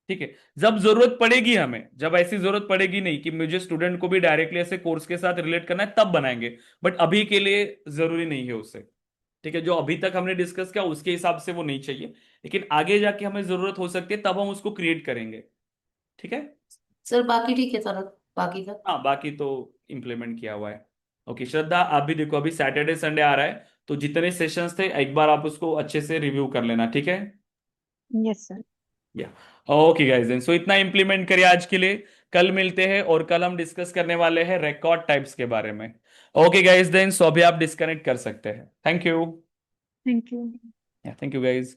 ठीक है, जब जरूरत पड़ेगी हमें, जब ऐसी जरूरत पड़ेगी नहीं कि मुझे स्टूडेंट को भी डायरेक्टली ऐसे कोर्स के साथ रिलेट करना है, तब बनाएंगे, बट अभी के लिए जरूरी नहीं है उससे। ठीक है, जो अभी तक हमने डिस्कस किया उसके हिसाब से वो नहीं चाहिए, लेकिन आगे जाके हमें जरूरत हो सकती है तब हम उसको क्रिएट करेंगे। ठीक है। सर बाकी ठीक है सर, बाकी का। हाँ, बाकी तो इम्प्लीमेंट किया हुआ है। ओके श्रद्धा, आप भी देखो अभी सैटरडे संडे आ रहा है, तो जितने सेशंस थे एक बार आप उसको अच्छे से रिव्यू कर लेना, ठीक है। Yes sir. या ओके गाइस, देन सो इतना इम्प्लीमेंट करिए आज के लिए, कल मिलते हैं, और कल हम डिस्कस करने वाले हैं रिकॉर्ड टाइप्स के बारे में। ओके गाइस, देन सो अभी आप डिस्कनेक्ट कर सकते हैं, थैंक यू। Thank you. या थैंक यू गाइस।